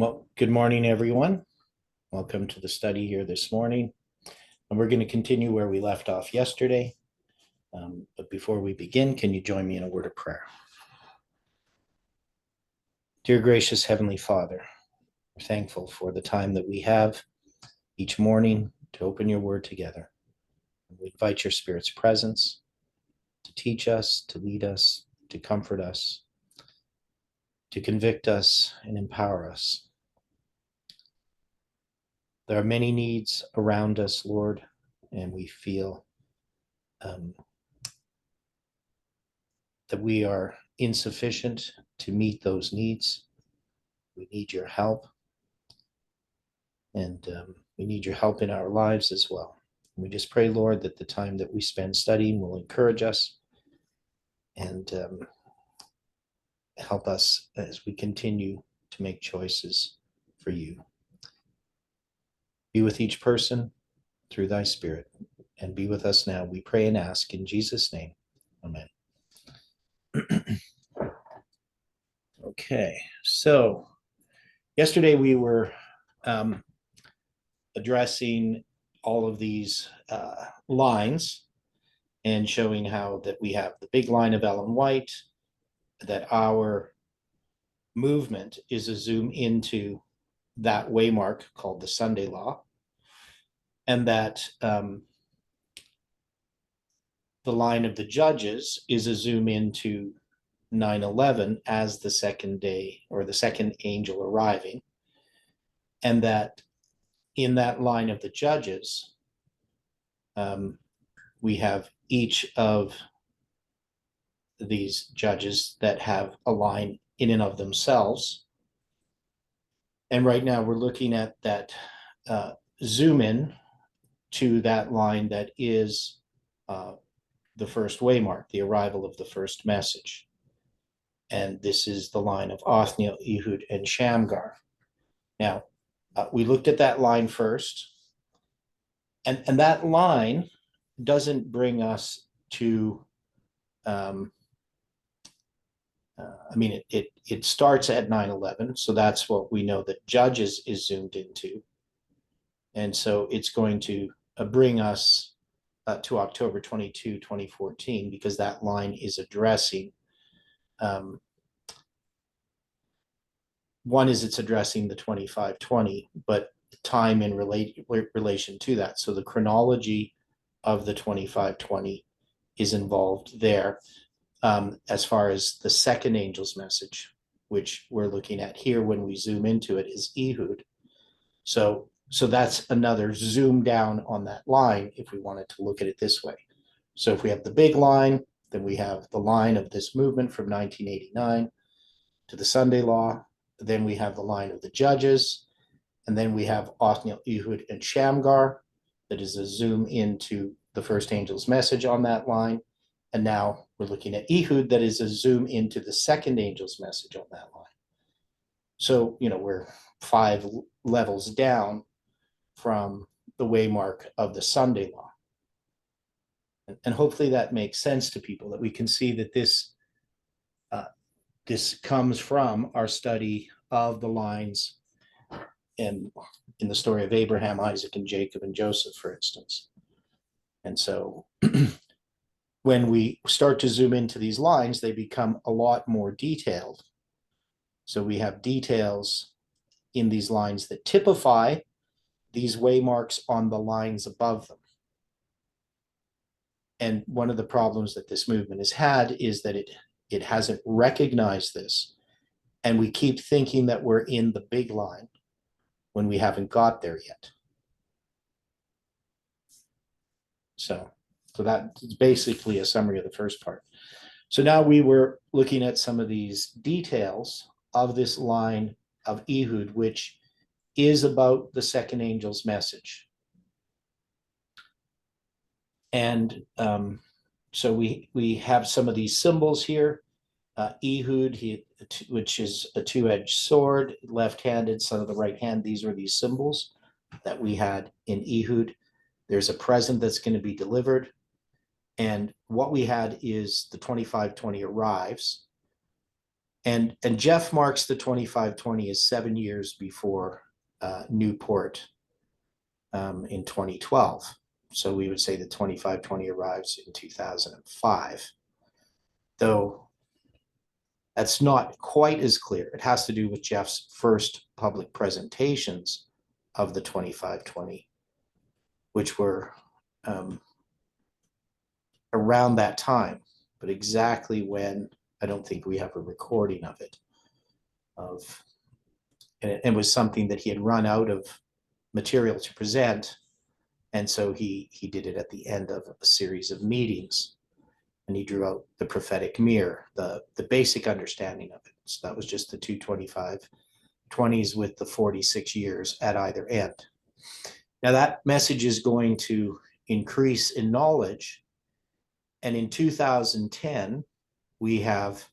Well, good morning, everyone. Welcome to the study here this morning. And we're going to continue where we left off yesterday. But before we begin, can you join me in a word of prayer? Dear gracious Heavenly Father, we're thankful for the time that we have each morning to open your word together. We invite your Spirit's presence to teach us, to lead us, to comfort us, to convict us, and empower us. There are many needs around us, Lord, and we feel that we are insufficient to meet those needs. We need your help, and we need your help in our lives as well. We just pray, Lord, that the time that we spend studying will encourage us and help us as we continue to make choices for you. Be with each person through thy Spirit, and be with us now, we pray and ask in Jesus' name. Amen. Okay, so yesterday we were addressing all of these lines and showing how that we have the big line of Ellen White, that our movement is a zoom into that waymark called the Sunday Law, and that the line of the Judges is a zoom into 9/11 as the second day or the second angel arriving, and that in that line of the Judges, we have each of these judges that have a line in and of themselves. And right now we're looking at that zoom in to that line that is the first waymark, the arrival of the first message. And this is the line of Othniel, Ehud, and Shamgar. Now, we looked at that line first, and that line doesn't bring us to it starts at 9/11, so that's what we know that Judges is zoomed into. And so it's going to bring us to October 22, 2014, because that line is addressing, one is it's addressing the 2520, but time in relation to that. So the chronology of the 2520 is involved there. As far as the second angel's message, which we're looking at here when we zoom into it, is Ehud. So that's another zoom down on that line if we wanted to look at it this way. So if we have the big line, then we have the line of this movement from 1989 to the Sunday Law. Then we have the line of the Judges, and then we have Othniel, Ehud, and Shamgar. That is a zoom into the first angel's message on that line. And now we're looking at Ehud, that is a zoom into the second angel's message on that line. So, we're 5 levels down from the waymark of the Sunday Law. And hopefully that makes sense to people, that we can see that this comes from our study of the lines in the story of Abraham, Isaac, and Jacob, and Joseph, for instance. And so when we start to zoom into these lines, they become a lot more detailed. So we have details in these lines that typify these waymarks on the lines above them. And one of the problems that this movement has had is that it hasn't recognized this. And we keep thinking that we're in the big line when we haven't got there yet. So that's basically a summary of the first part. So now we were looking at some of these details of this line of Ehud, which is about the second angel's message. And so we have some of these symbols here. Ehud, which is a two-edged sword, left-handed, son of the right hand. These are these symbols that we had in Ehud. There's a present that's going to be delivered. And what we had is the 2520 arrives. And Jeff marks the 2520 as 7 years before Newport in 2012. So we would say the 2520 arrives in 2005, though that's not quite as clear. It has to do with Jeff's first public presentations of the 2520, which were around that time, but exactly when, I don't think we have a recording of it. And it was something that he had run out of material to present, and so he did it at the end of a series of meetings, and he drew out the prophetic mirror, the basic understanding of it. So that was just the 22520s with the 46 years at either end. Now that message is going to increase in knowledge, and in 2010 we have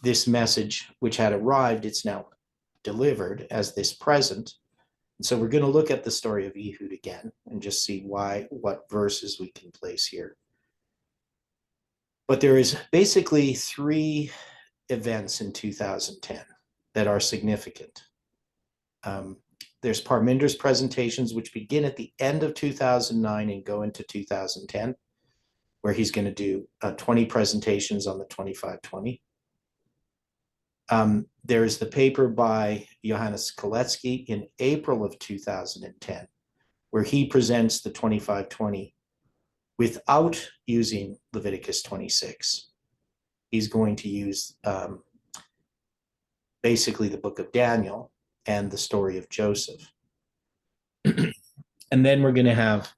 this message which had arrived. It's now delivered as this present. And so we're going to look at the story of Ehud again and just see what verses we can place here. But there is basically 3 events in 2010 that are significant. There's Parminder's presentations, which begin at the end of 2009 and go into 2010, where he's going to do 20 presentations on the 2520. There is the paper by Johannes Koletsky in April of 2010, where he presents the 2520 without using Leviticus 26. He's going to use basically the book of Daniel and the story of Joseph. And then we're going to have,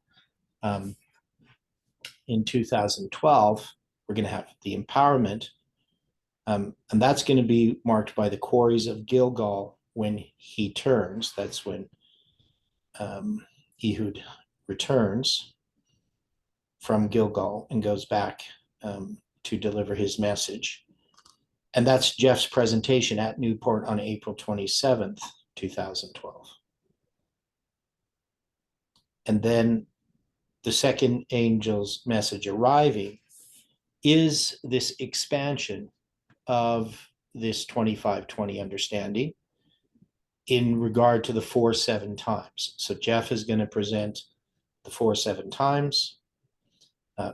in 2012, we're going to have the empowerment. And that's going to be marked by the quarries of Gilgal when he turns. That's when Ehud returns from Gilgal and goes back to deliver his message. And that's Jeff's presentation at Newport on April 27th, 2012. And then the second angel's message arriving is this expansion of this 2520 understanding in regard to the 4-7 times. So Jeff is going to present the 4-7 times,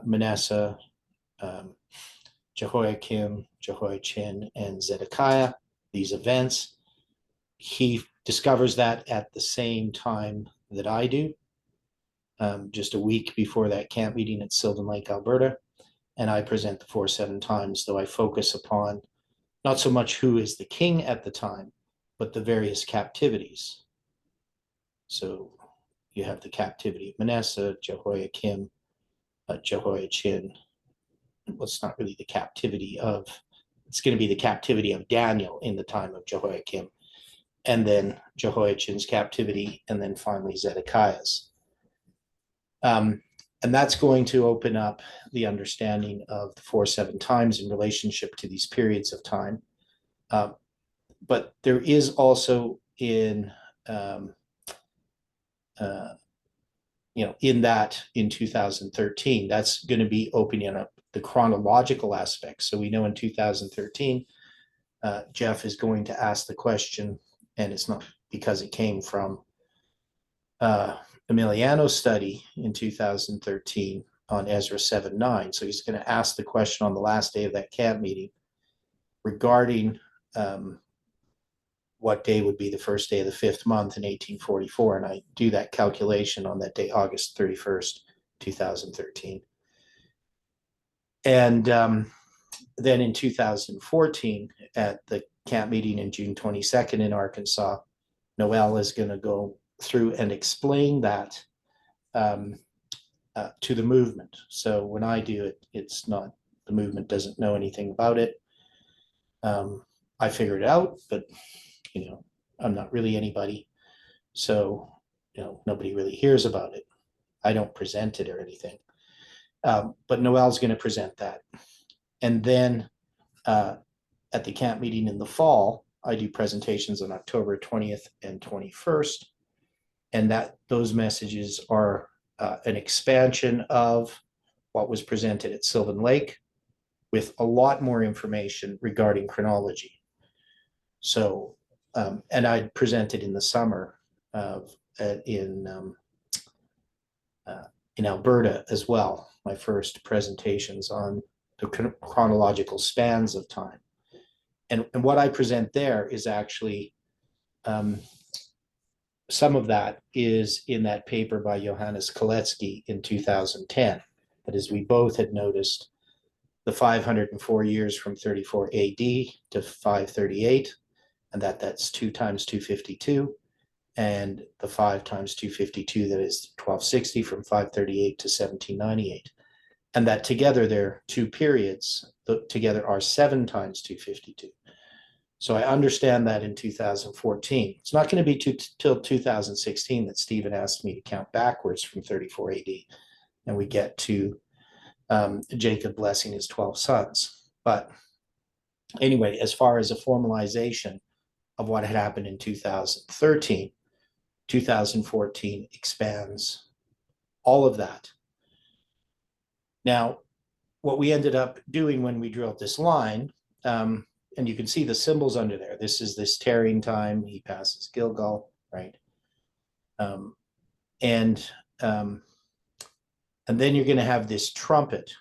Manasseh, Jehoiakim, Jehoiachin, and Zedekiah, these events. He discovers that at the same time that I do, just a week before that camp meeting at Sylvan Lake, Alberta. And I present the 4-7 times, though I focus upon not so much who is the king at the time, but the various captivities. So you have the captivity of Manasseh, Jehoiakim, Jehoiachin. Well, it's not really the captivity of, it's going to be the captivity of Daniel in the time of Jehoiakim, and then Jehoiachin's captivity, and then finally Zedekiah's. And that's going to open up the understanding of the 4-7 times in relationship to these periods of time. But there is also in, in 2013, that's going to be opening up the chronological aspects. So we know in 2013, Jeff is going to ask the question, and it's not because it came from Emiliano's study in 2013 on Ezra 7:9. So he's going to ask the question on the last day of that camp meeting regarding what day would be the first day of the 5th month in 1844. And I do that calculation on that day, August 31st, 2013. And then in 2014, at the camp meeting in June 22nd in Arkansas, Noel is going to go through and explain that to the movement. So when I do it, it's not, the movement doesn't know anything about it. I figured it out, but I'm not really anybody. So, nobody really hears about it. I don't present it or anything. But Noel's going to present that. And then at the camp meeting in the fall, I do presentations on October 20th and 21st. And those messages are an expansion of what was presented at Sylvan Lake, with a lot more information regarding chronology. So, and I presented in the summer of in Alberta as well, my first presentations on the chronological spans of time. And what I present there is actually some of that is in that paper by Johannes Kalecki in 2010. That is, we both had noticed the 504 years from 34 AD to 538, and that's 2 times 252, and the 5 times 252, that is 1260 from 538 to 1798. And that together they're 2 periods, together are 7 times 252. So I understand that in 2014. It's not going to be till 2016 that Stephen asked me to count backwards from 34 AD, and we get to Jacob blessing his 12 sons. But anyway, as far as a formalization of what had happened in 2013, 2014 expands all of that. Now, what we ended up doing when we drilled this line, and you can see the symbols under there. This is this tarrying time. He passes Gilgal, right? And then you're going to have this trumpet.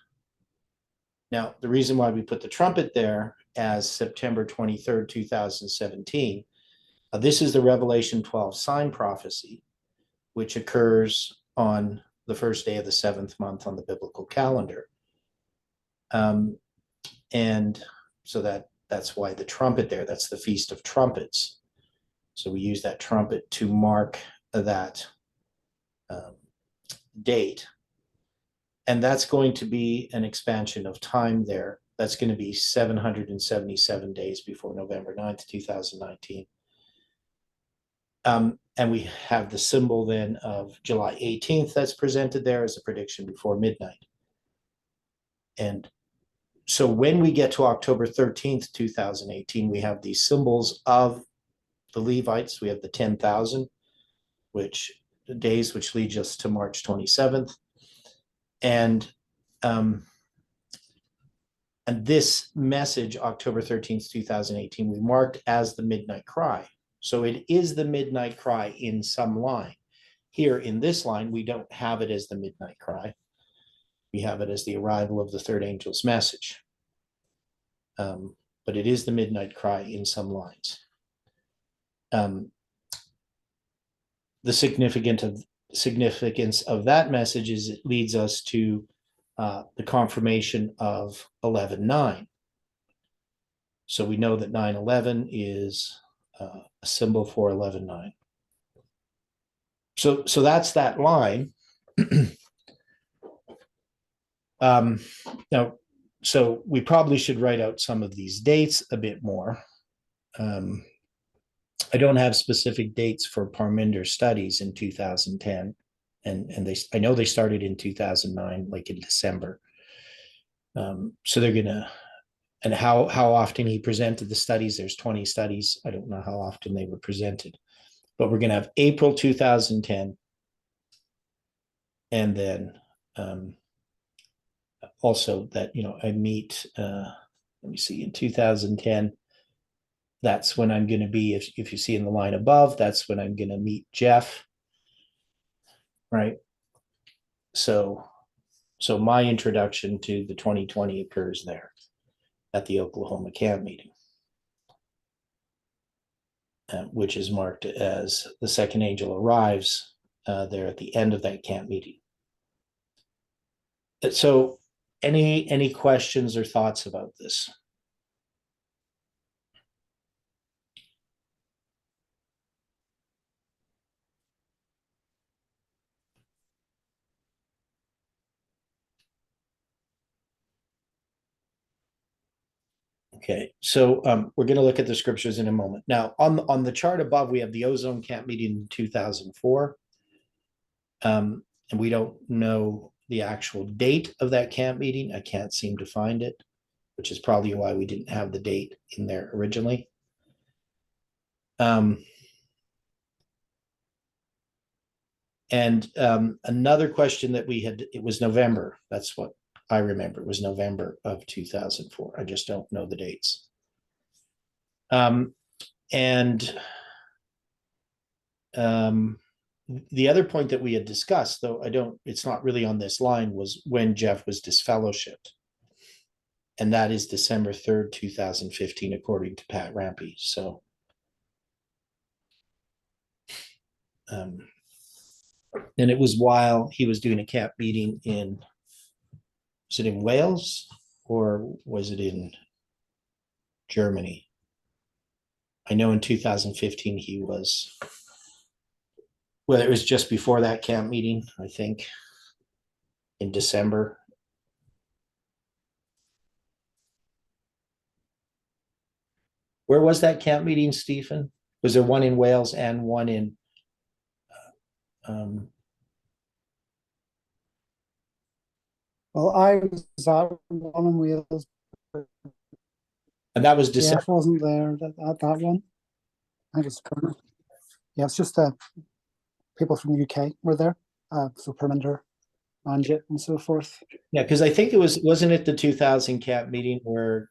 Now, the reason why we put the trumpet there as September 23rd, 2017, this is the Revelation 12 sign prophecy, which occurs on the first day of the 7th month on the biblical calendar. And so that's why the trumpet there, that's the Feast of Trumpets. So we use that trumpet to mark that date. And that's going to be an expansion of time there. That's going to be 777 days before November 9th, 2019. And we have the symbol then of July 18th that's presented there as a prediction before midnight. And so when we get to October 13th, 2018, we have these symbols of the Levites. We have the 10,000, which the days which leads us to March 27th. And this message, October 13th, 2018, we marked as the midnight cry. So it is the midnight cry in some line. Here in this line, we don't have it as the midnight cry. We have it as the arrival of the third angel's message. But it is the midnight cry in some lines. The significance of that message is it leads us to the confirmation of 11:9. So we know that 9/11 is a symbol for 11:9. So that's that line. Now, so we probably should write out some of these dates a bit more. I don't have specific dates for Parminder studies in 2010, and I know they started in 2009, like in December. So they're gonna, and how often he presented the studies. There's 20 studies. I don't know how often they were presented, but we're gonna have April 2010, and then also that I meet. Let me see, in 2010. That's when I'm going to be, if you see in the line above, that's when I'm going to meet Jeff, right? So my introduction to the 2020 occurs there at the Oklahoma camp meeting, which is marked as the second angel arrives there at the end of that camp meeting. So any questions or thoughts about this? Okay, so we're going to look at the scriptures in a moment. Now, on the chart above, we have the Ozone Camp meeting in 2004. And we don't know the actual date of that camp meeting. I can't seem to find it, which is probably why we didn't have the date in there originally. And another question that we had, it was November. That's what I remember it was November of 2004. I just don't know the dates. And the other point that we had discussed, though it's not really on this line, was when Jeff was disfellowshipped. And that is December 3rd, 2015, according to Pat Rampy. So, and it was while he was doing a camp meeting was it in Wales or was it in Germany? I know in 2015 he was, well, it was just before that camp meeting, I think, in December. Where was that camp meeting, Stephen? Was there one in Wales and one in Well, I was at one in Wales. and that was December? Jeff wasn't there at that one. I just yeah, it's just people from the UK were there. So Perminder, Manjit, and so forth. Yeah, because I think wasn't it the 2000 camp meeting where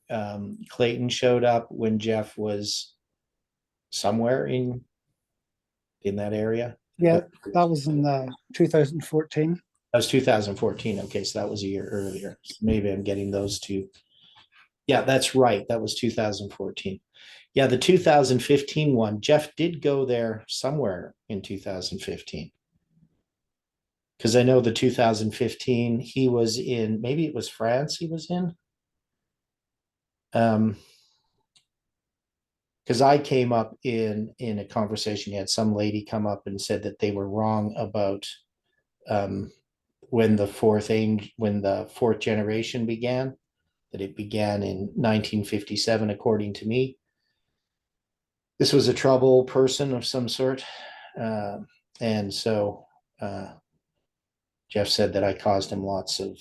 Clayton showed up when Jeff was somewhere in that area? Yeah, that was in 2014. That was 2014. Okay, so that was a year earlier. Maybe I'm getting those two. Yeah, that's right. That was 2014. Yeah, the 2015 one, Jeff did go there somewhere in 2015. Because I know the 2015, he was in, maybe it was France he was in. Because I came up in a conversation, you had some lady come up and said that they were wrong about when the fourth generation began, that it began in 1957, according to me. This was a trouble person of some sort. And so Jeff said that I caused him lots of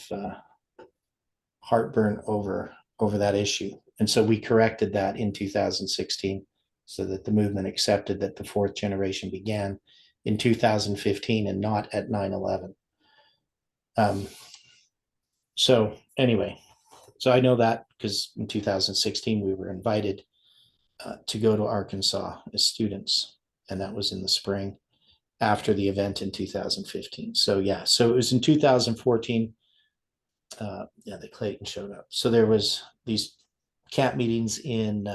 heartburn over that issue. And so we corrected that in 2016 so that the movement accepted that the fourth generation began in 2015 and not at 9/11. So anyway, so I know that because in 2016 we were invited to go to Arkansas as students, and that was in the spring after the event in 2015. So yeah, so it was in 2014. Yeah, the Clayton showed up. So there was these camp meetings in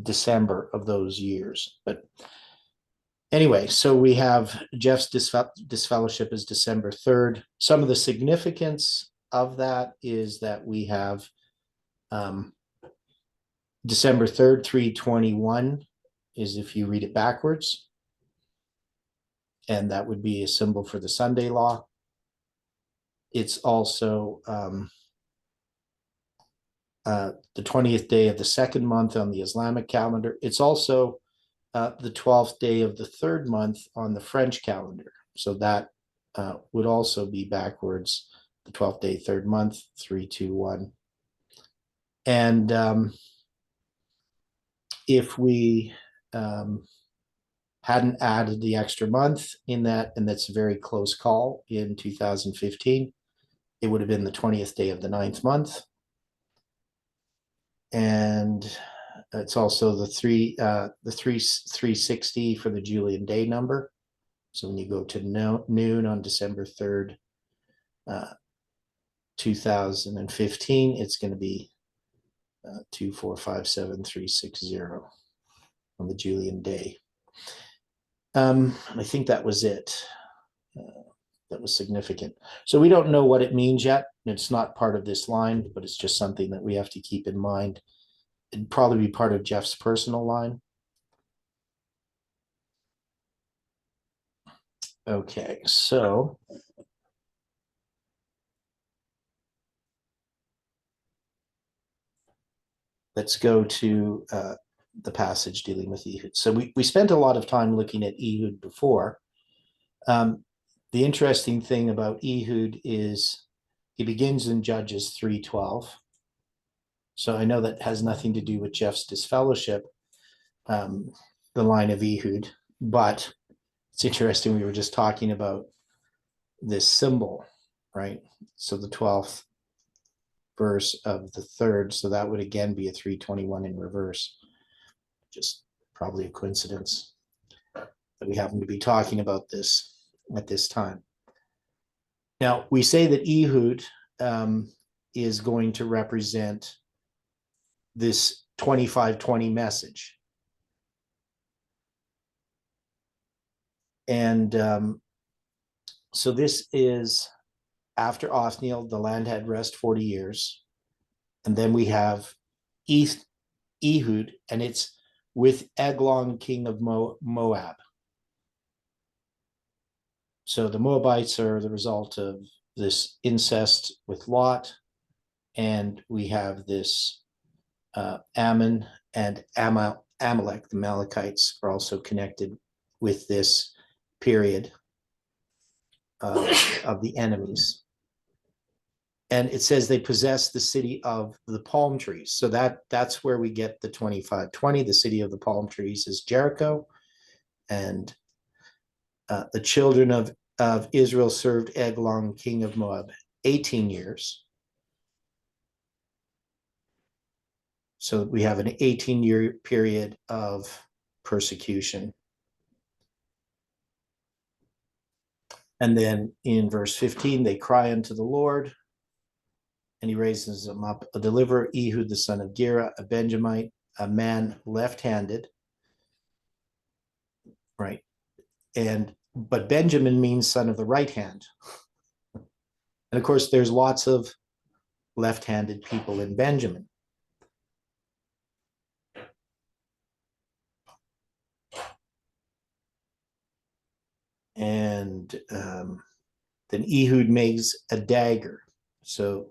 December of those years. But anyway, so we have Jeff's disfellowship is December 3rd. Some of the significance of that is that we have December 3rd, 321 is if you read it backwards. And that would be a symbol for the Sunday law. It's also the 20th day of the second month on the Islamic calendar. It's also the 12th day of the third month on the French calendar. So that would also be backwards, the 12th day, third month, 321. And if we hadn't added the extra month in that, and that's a very close call in 2015, it would have been the 20th day of the ninth month. And it's also the 360 for the Julian day number. So when you go to noon on December 3rd, 2015, it's going to be 2457360 on the Julian day. I think that was it. That was significant. So we don't know what it means yet. It's not part of this line, but it's just something that we have to keep in mind. It'd probably be part of Jeff's personal line. Okay, so let's go to the passage dealing with Ehud. So we spent a lot of time looking at Ehud before. The interesting thing about Ehud is he begins in Judges 3:12. So I know that has nothing to do with Jeff's disfellowship, the line of Ehud, but it's interesting. We were just talking about this symbol, right? So the 12th verse of the third. So that would again be a 321 in reverse. Just probably a coincidence that we happen to be talking about this at this time. Now, we say that Ehud is going to represent this 2520 message. And so this is after Othniel, the land had rest 40 years. And then we have Ehud, and it's with Eglon, king of Moab. So the Moabites are the result of this incest with Lot, and we have this Ammon and Amalek, the Amalekites, are also connected with this period of the enemies. And it says they possess the city of the palm trees. So that's where we get the 2520. The city of the palm trees is Jericho. And the children of Israel served Eglon, king of Moab, 18 years. So we have an 18-year period of persecution. And then in verse 15, they cry unto the Lord, and he raises them up, a deliverer, Ehud, the son of Gera, a Benjamite, a man left-handed, right? But Benjamin means son of the right hand. And of course, there's lots of left-handed people in Benjamin. And then Ehud makes a dagger. So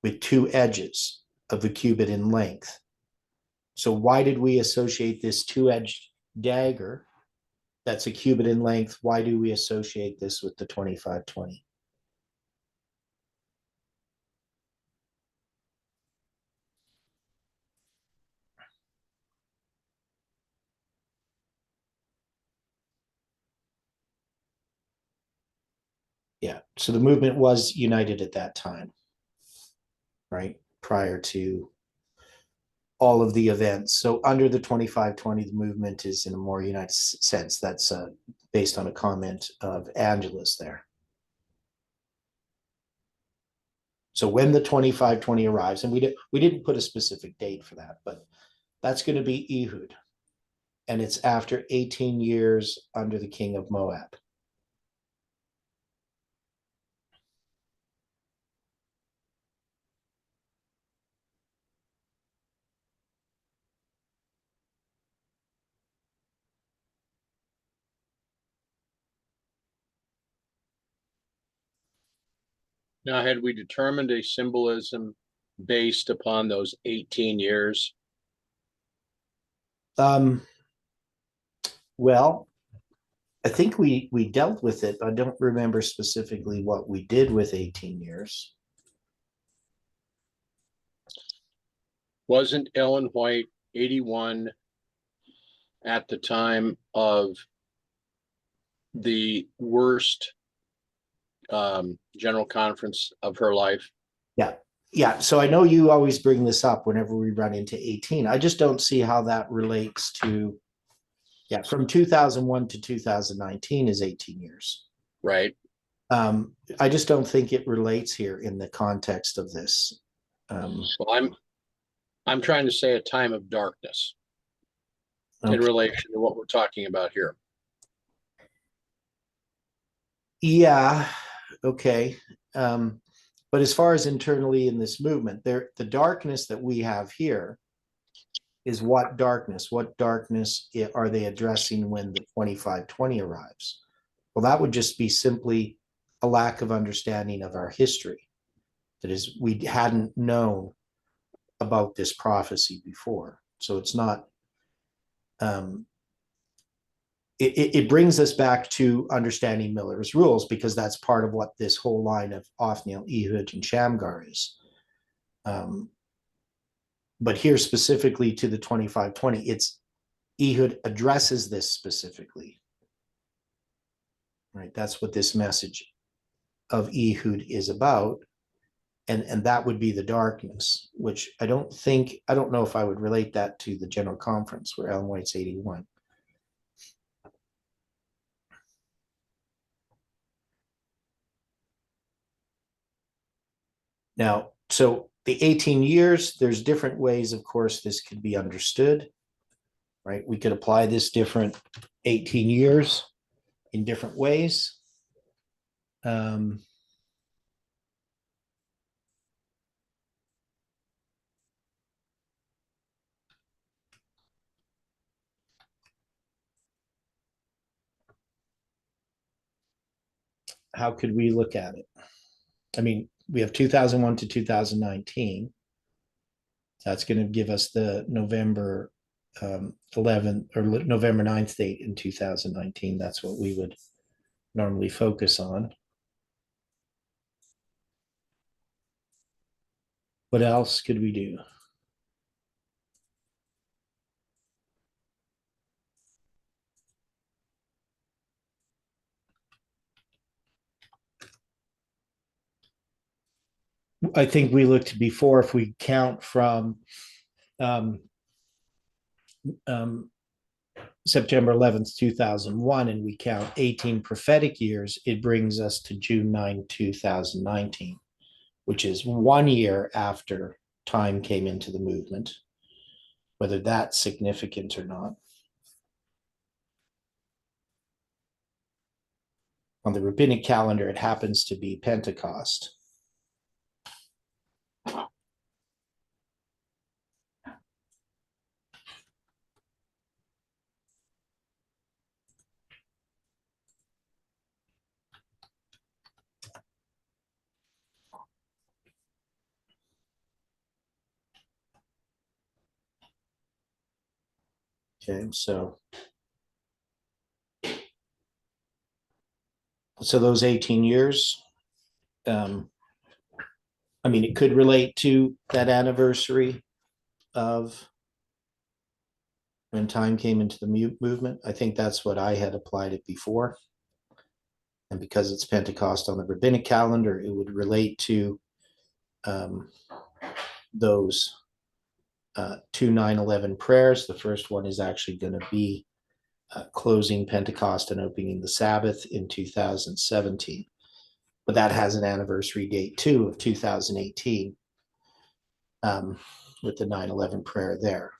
with two edges of a cubit in length. So why did we associate this two-edged dagger that's a cubit in length? Why do we associate this with the 2520? Yeah, so the movement was united at that time, right? Prior to all of the events. So under the 2520, the movement is in a more united sense. That's based on a comment of Angelus there. So when the 2520 arrives, and we didn't put a specific date for that, but that's going to be Ehud. And it's after 18 years under the king of Moab. Now, had we determined a symbolism based upon those 18 years? Well, I think we dealt with it. I don't remember specifically what we did with 18 years. Wasn't Ellen White 81 at the time of the worst general conference of her life? Yeah. So I know you always bring this up whenever we run into 18. I just don't see how that relates to, from 2001 to 2019 is 18 years. Right. I just don't think it relates here in the context of this. Well, I'm trying to say a time of darkness in Okay. relation to what we're talking about here. Yeah. Okay. But as far as internally in this movement, the darkness that we have here is what darkness? What darkness are they addressing when the 2520 arrives? Well, that would just be simply a lack of understanding of our history. That is, we hadn't known about this prophecy before. So it's not, it brings us back to understanding Miller's rules, because that's part of what this whole line of Othniel, Ehud, and Shamgar is. But here specifically to the 2520, it's Ehud addresses this specifically. Right, that's what this message of Ehud is about. And that would be the darkness, which I don't know if I would relate that to the General Conference where Ellen White's 81. Now, so the 18 years, there's different ways, of course, this could be understood, right? We could apply this different 18 years in different ways. How could we look at it? I mean, we have 2001 to 2019. That's going to give us the November 11th or November 9th date in 2019. That's what we would normally focus on. What else could we do? I think we looked before, if we count from September 11th, 2001, and we count 18 prophetic years, it brings us to June 9, 2019, which is 1 year after time came into the movement, whether that's significant or not. On the rabbinic calendar, it happens to be Pentecost. Okay, so those 18 years, I mean, it could relate to that anniversary of when time came into the movement. I think that's what I had applied it before. And because it's Pentecost on the rabbinic calendar, it would relate to those 2 9/11 prayers. The first one is actually going to be closing Pentecost and opening the Sabbath in 2017. But that has an anniversary date too of 2018 with the 9/11 prayer there.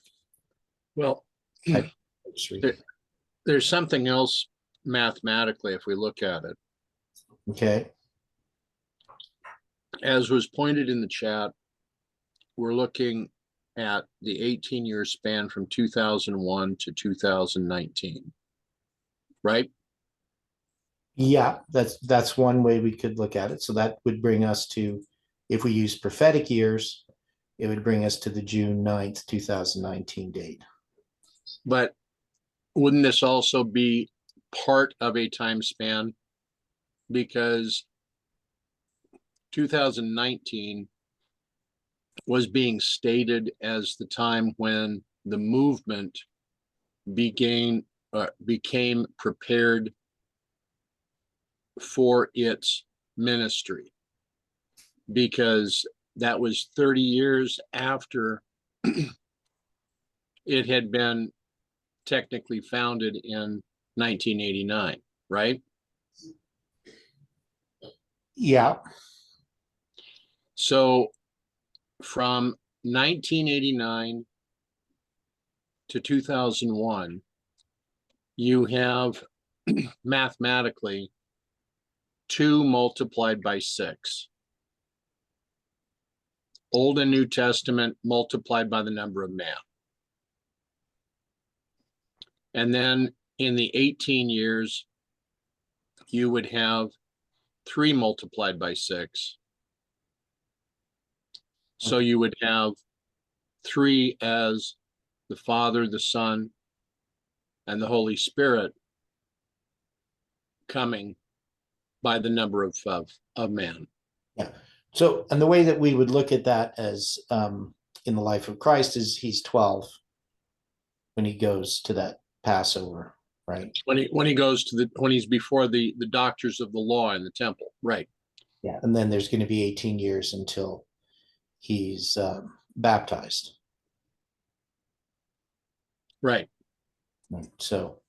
Well, there's something else mathematically if we look at it. Okay. As was pointed in the chat, we're looking at the 18-year span from 2001 to 2019, right? Yeah, that's one way we could look at it. So that would bring us to, if we use prophetic years, it would bring us to the June 9th, 2019 date. But wouldn't this also be part of a time span? Because 2019 was being stated as the time when the movement became prepared for its ministry, because that was 30 years after it had been technically founded in 1989, right? Yeah. So from 1989 to 2001, you have mathematically 2 multiplied by 6. Old and New Testament multiplied by the number of man. And then in the 18 years, you would have 3 multiplied by 6. So you would have 3 as the Father, the Son, and the Holy Spirit coming by the number of man. Yeah. So, and the way that we would look at that as in the life of Christ is he's 12 when he goes to that Passover, right? When he goes to when he's before the doctors of the law in the temple, right? Yeah, and then there's going to be 18 years until he's baptized. Right. Right. So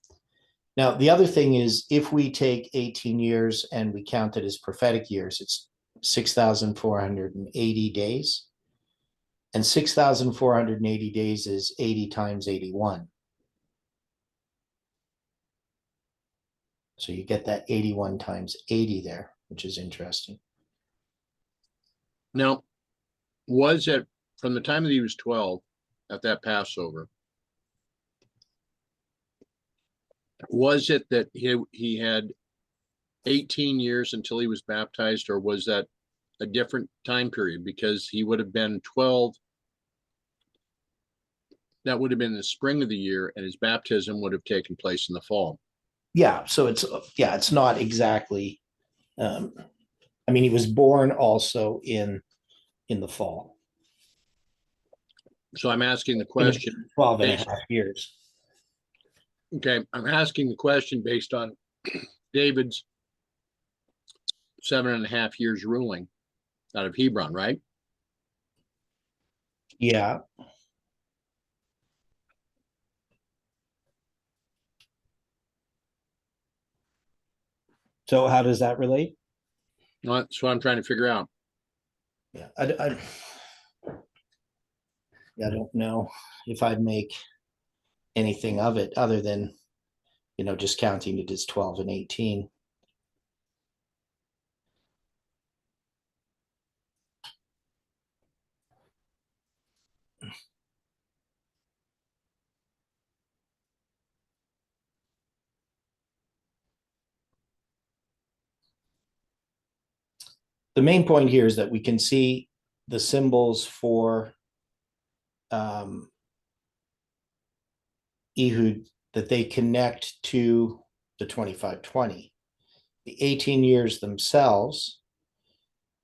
now the other thing is, if we take 18 years and we count it as prophetic years, it's 6,480 days. And 6,480 days is 80 times 81. So you get that 81 times 80 there, which is interesting. Now, was it from the time that he was 12 at that Passover? Was it that he had 18 years until he was baptized, or was that a different time period? Because he would have been 12. That would have been the spring of the year, and his baptism would have taken place in the fall. Yeah, so it's not exactly. I mean, he was born also in the fall. So I'm asking the question. 12 and a half years. Okay, I'm asking the question based on David's 7.5 years ruling out of Hebron, right? Yeah. So how does that relate? That's what I'm trying to figure out. Yeah, I don't know if I'd make anything of it other than, just counting it as 12 and 18. The main point here is that we can see the symbols for Ehud, that they connect to the 2520. The 18 years themselves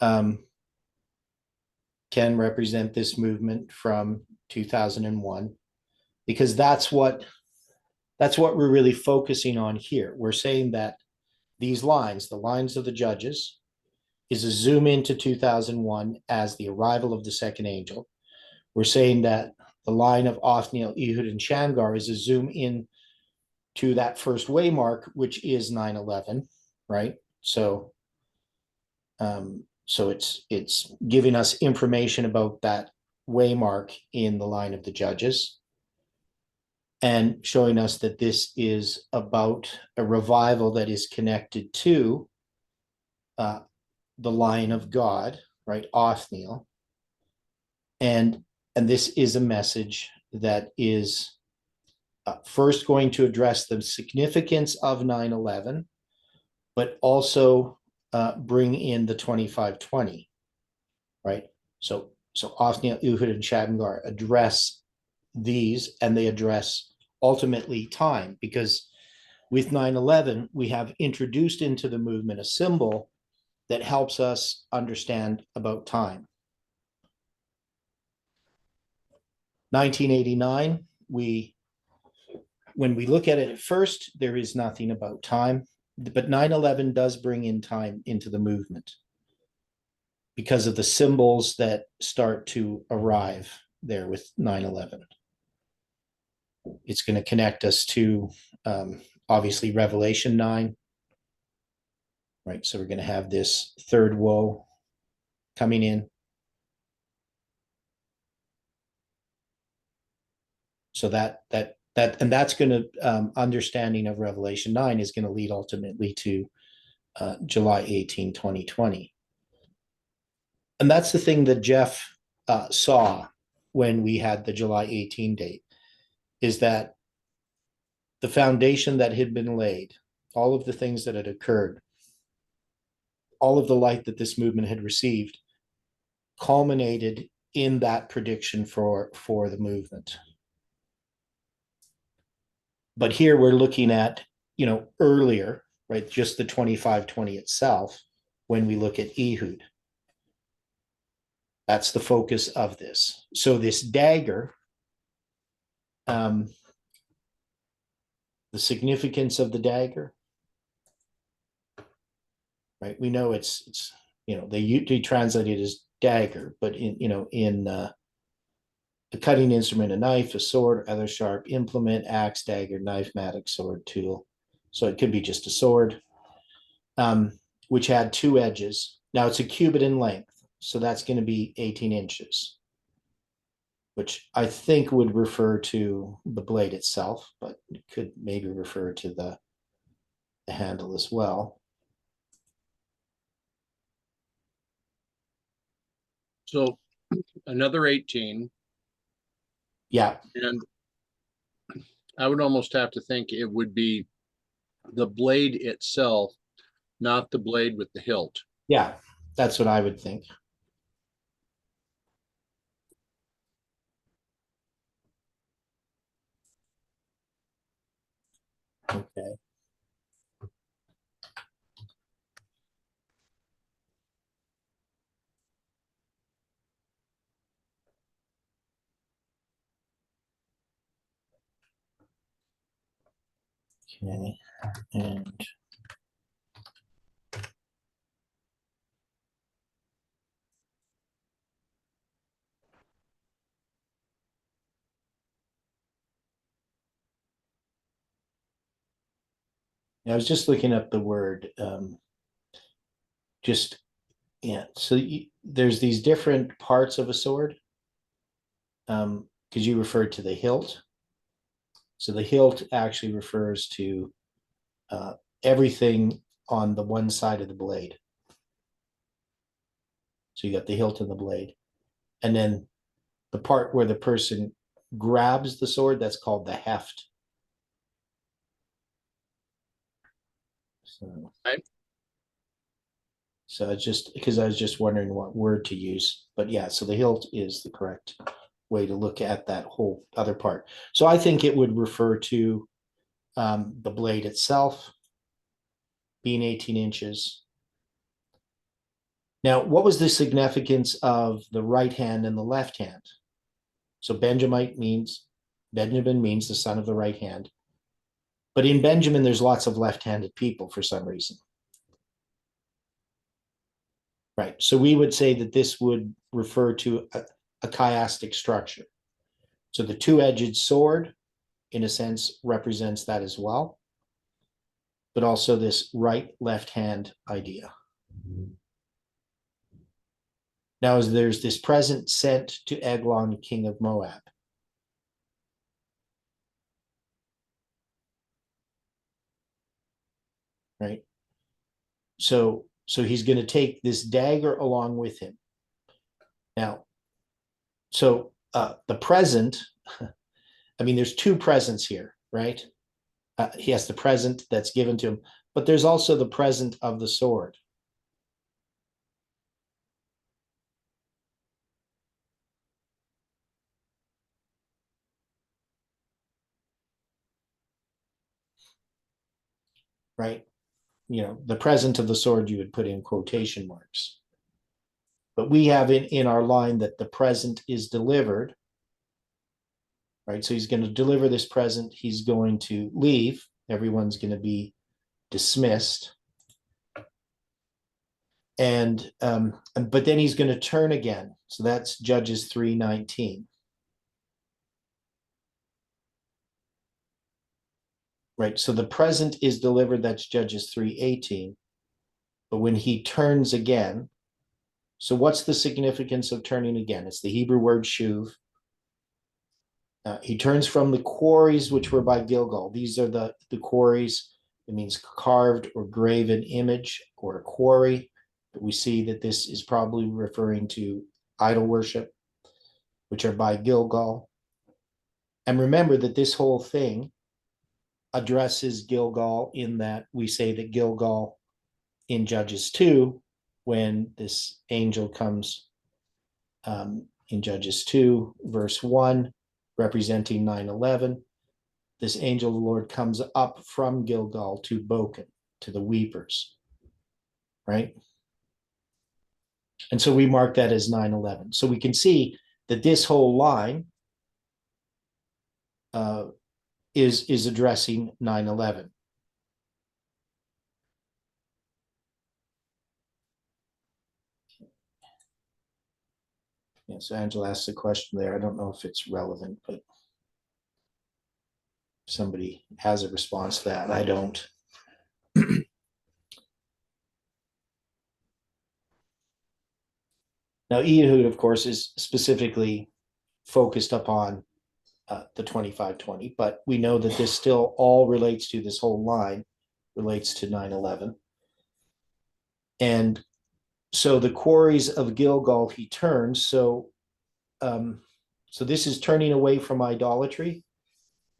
can represent this movement from 2001, because that's what we're really focusing on here. We're saying that these lines, the lines of the judges, is a zoom into 2001 as the arrival of the second angel. We're saying that the line of Othniel, Ehud, and Shamgar is a zoom in to that first waymark, which is 9/11, right? So it's giving us information about that waymark in the line of the judges, and showing us that this is about a revival that is connected to the line of God, right? Othniel. And this is a message that is first going to address the significance of 9/11, but also bring in the 2520, right? So Othniel, Ehud, and Shamgar address these, and they address ultimately time, because with 9/11, we have introduced into the movement a symbol that helps us understand about time. 1989, when we look at it at first, there is nothing about time, but 9/11 does bring in time into the movement because of the symbols that start to arrive there with 9/11. It's going to connect us to obviously Revelation 9, right? So we're going to have this third woe coming in. So that's going to understanding of Revelation 9 is going to lead ultimately to July 18, 2020. And that's the thing that Jeff saw when we had the July 18 date, is that the foundation that had been laid, all of the things that had occurred, all of the light that this movement had received, culminated in that prediction for the movement. But here we're looking at, earlier, right? Just the 2520 itself, when we look at Ehud. That's the focus of this. So this dagger, the significance of the dagger, right? We know it's they translate it as dagger, but in a cutting instrument, a knife, a sword, other sharp implement, axe, dagger, knife, mattock, sword, tool. So it could be just a sword, which had two edges. Now it's a cubit in length, so that's going to be 18 inches, which I think would refer to the blade itself, but it could maybe refer to the handle as well. So another 18, Yeah, and I would almost have to think it would be the blade itself, not the blade with the hilt. yeah, that's what I would think. Okay. Okay, and I was just looking up the word, just, yeah, so there's these different parts of a sword, because you referred to the hilt. So the hilt actually refers to everything on the one side of the blade. So you got the hilt and the blade. And then the part where the person grabs the sword, that's called the heft. So, Right. so it's just because I was just wondering what word to use. But yeah, so the hilt is the correct way to look at that whole other part. So I think it would refer to the blade itself being 18 inches. Now, what was the significance of the right hand and the left hand? So Benjamin means the son of the right hand. But in Benjamin, there's lots of left-handed people for some reason. Right. So we would say that this would refer to a chiastic structure. So the two-edged sword, in a sense, represents that as well, but also this right-left hand idea. Now, as there's this present sent to Eglon, king of Moab. Right. So he's going to take this dagger along with him. Now, so the present, I mean, there's two presents here, right? He has the present that's given to him, but there's also the present of the sword. Right? The present of the sword you would put in quotation marks. But we have in our line that the present is delivered. Right? So he's going to deliver this present. He's going to leave. Everyone's going to be dismissed. And but then he's going to turn again. So that's Judges 3:19. Right. So the present is delivered. That's Judges 3:18. But when he turns again, so what's the significance of turning again? It's the Hebrew word shuv. He turns from the quarries which were by Gilgal. These are the quarries. It means carved or graven image or a quarry. But we see that this is probably referring to idol worship, which are by Gilgal. And remember that this whole thing addresses Gilgal in that we say that Gilgal in Judges 2, when this angel comes in Judges 2, verse 1, representing 9/11, this angel of the Lord comes up from Gilgal to Bochim, to the weepers, right? And so we mark that as 9/11. So we can see that this whole line is addressing 9/11. Yeah, so Angela asked a question there. I don't know if it's relevant, but somebody has a response to that. I don't. Now, Ehud, of course, is specifically focused upon the 2520, but we know that this still all relates to, this whole line relates to 9/11. And so the quarries of Gilgal he turns. So this is turning away from idolatry.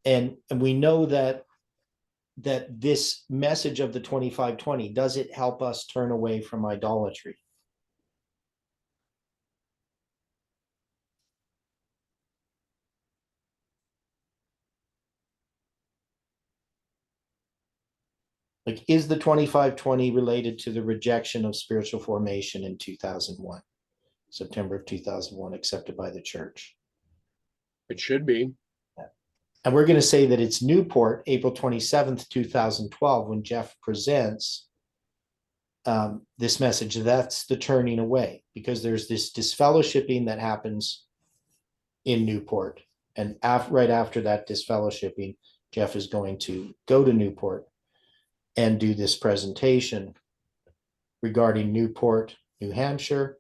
And we know that this message of the 2520, does it help us turn away from idolatry? Like, is the 2520 related to the rejection of spiritual formation in 2001, September of 2001, accepted by the church? It should be. And we're going to say that it's Newport, April 27th, 2012, when Jeff presents this message. That's the turning away, because there's this disfellowshipping that happens in Newport. And right after that disfellowshipping, Jeff is going to go to Newport and do this presentation regarding Newport, New Hampshire,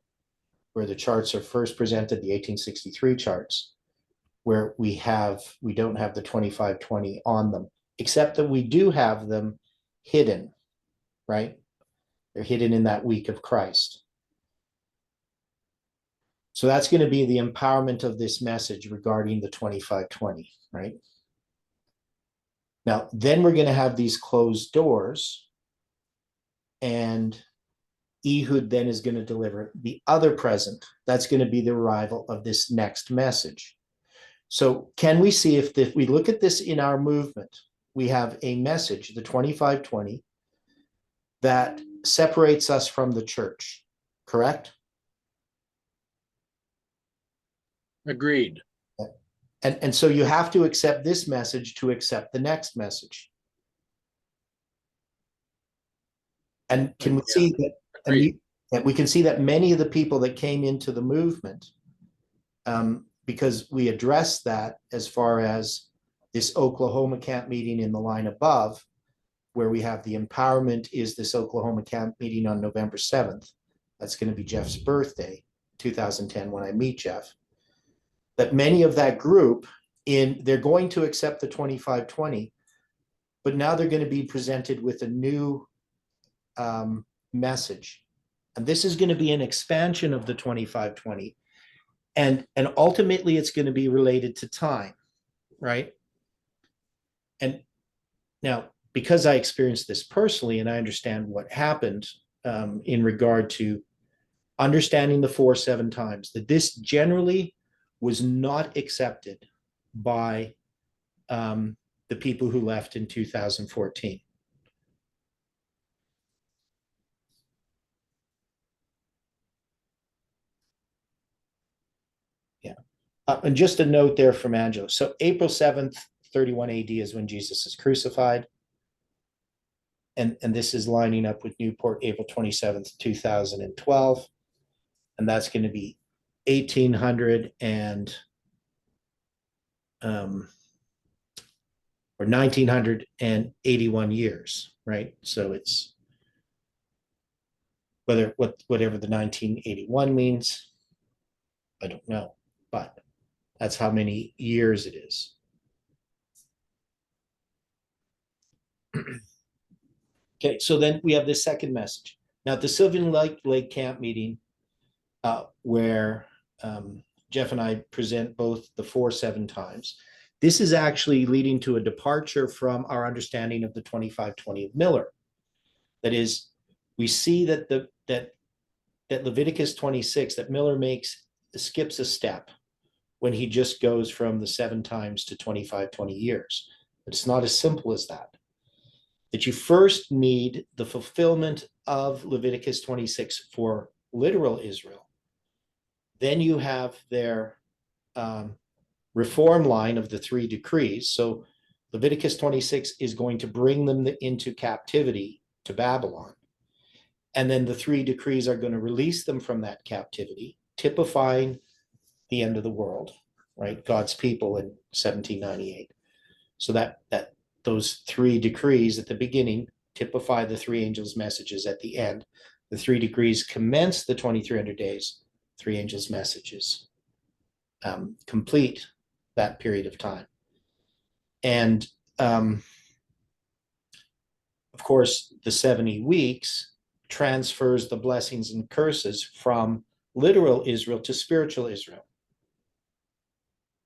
where the charts are first presented, the 1863 charts, where we don't have the 2520 on them, except that we do have them hidden, right? They're hidden in that week of Christ. So that's going to be the empowerment of this message regarding the 2520, right? Now, then we're going to have these closed doors, and Ehud then is going to deliver the other present. That's going to be the arrival of this next message. So can we see, if we look at this in our movement, we have a message, the 2520, that separates us from the church, correct? Agreed. And so you have to accept this message to accept the next message. And can we see that? And we can see that many of the people that came into the movement, because we addressed that as far as this Oklahoma camp meeting in the line above, where we have the empowerment is this Oklahoma camp meeting on November 7th. That's going to be Jeff's birthday, 2010, when I meet Jeff. That many of that group, they're going to accept the 2520, but now they're going to be presented with a new message. And this is going to be an expansion of the 2520. And ultimately, it's going to be related to time, right? And now, because I experienced this personally, and I understand what happened in regard to understanding the 4-7 times, that this generally was not accepted by the people who left in 2014. Yeah. And just a note there from Angelo. So April 7th, 31 AD is when Jesus is crucified. And this is lining up with Newport, April 27th, 2012. And that's going to be 1800 or 1981 years, right? So it's whatever the 1981 means, I don't know, but that's how many years it is. Okay, so then we have this second message. Now, at the Sylvan Lake camp meeting, where Jeff and I present both the 4-7 times, this is actually leading to a departure from our understanding of the 2520 of Miller. That is, we see that Leviticus 26, that Miller skips a step when he just goes from the 7 times to 2520 years. But it's not as simple as that. That you first need the fulfillment of Leviticus 26 for literal Israel. Then you have their reform line of the 3 decrees. So Leviticus 26 is going to bring them into captivity to Babylon. And then the 3 decrees are going to release them from that captivity, typifying the end of the world, right? God's people in 1798. So that those three decrees at the beginning typify the three angels' messages at the end. The three decrees commence the 2300 days, three angels' messages complete that period of time. And of course, the 70 weeks transfers the blessings and curses from literal Israel to spiritual Israel.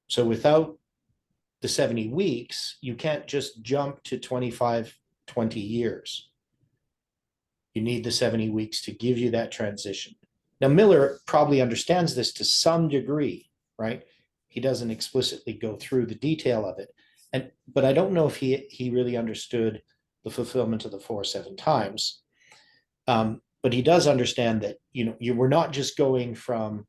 So without the 70 weeks, you can't just jump to 25, 20 years. You need the 70 weeks to give you that transition. Now, Miller probably understands this to some degree, right? He doesn't explicitly go through the detail of it. But I don't know if he really understood the fulfillment of the 4-7 times. But he does understand that, you were not just going from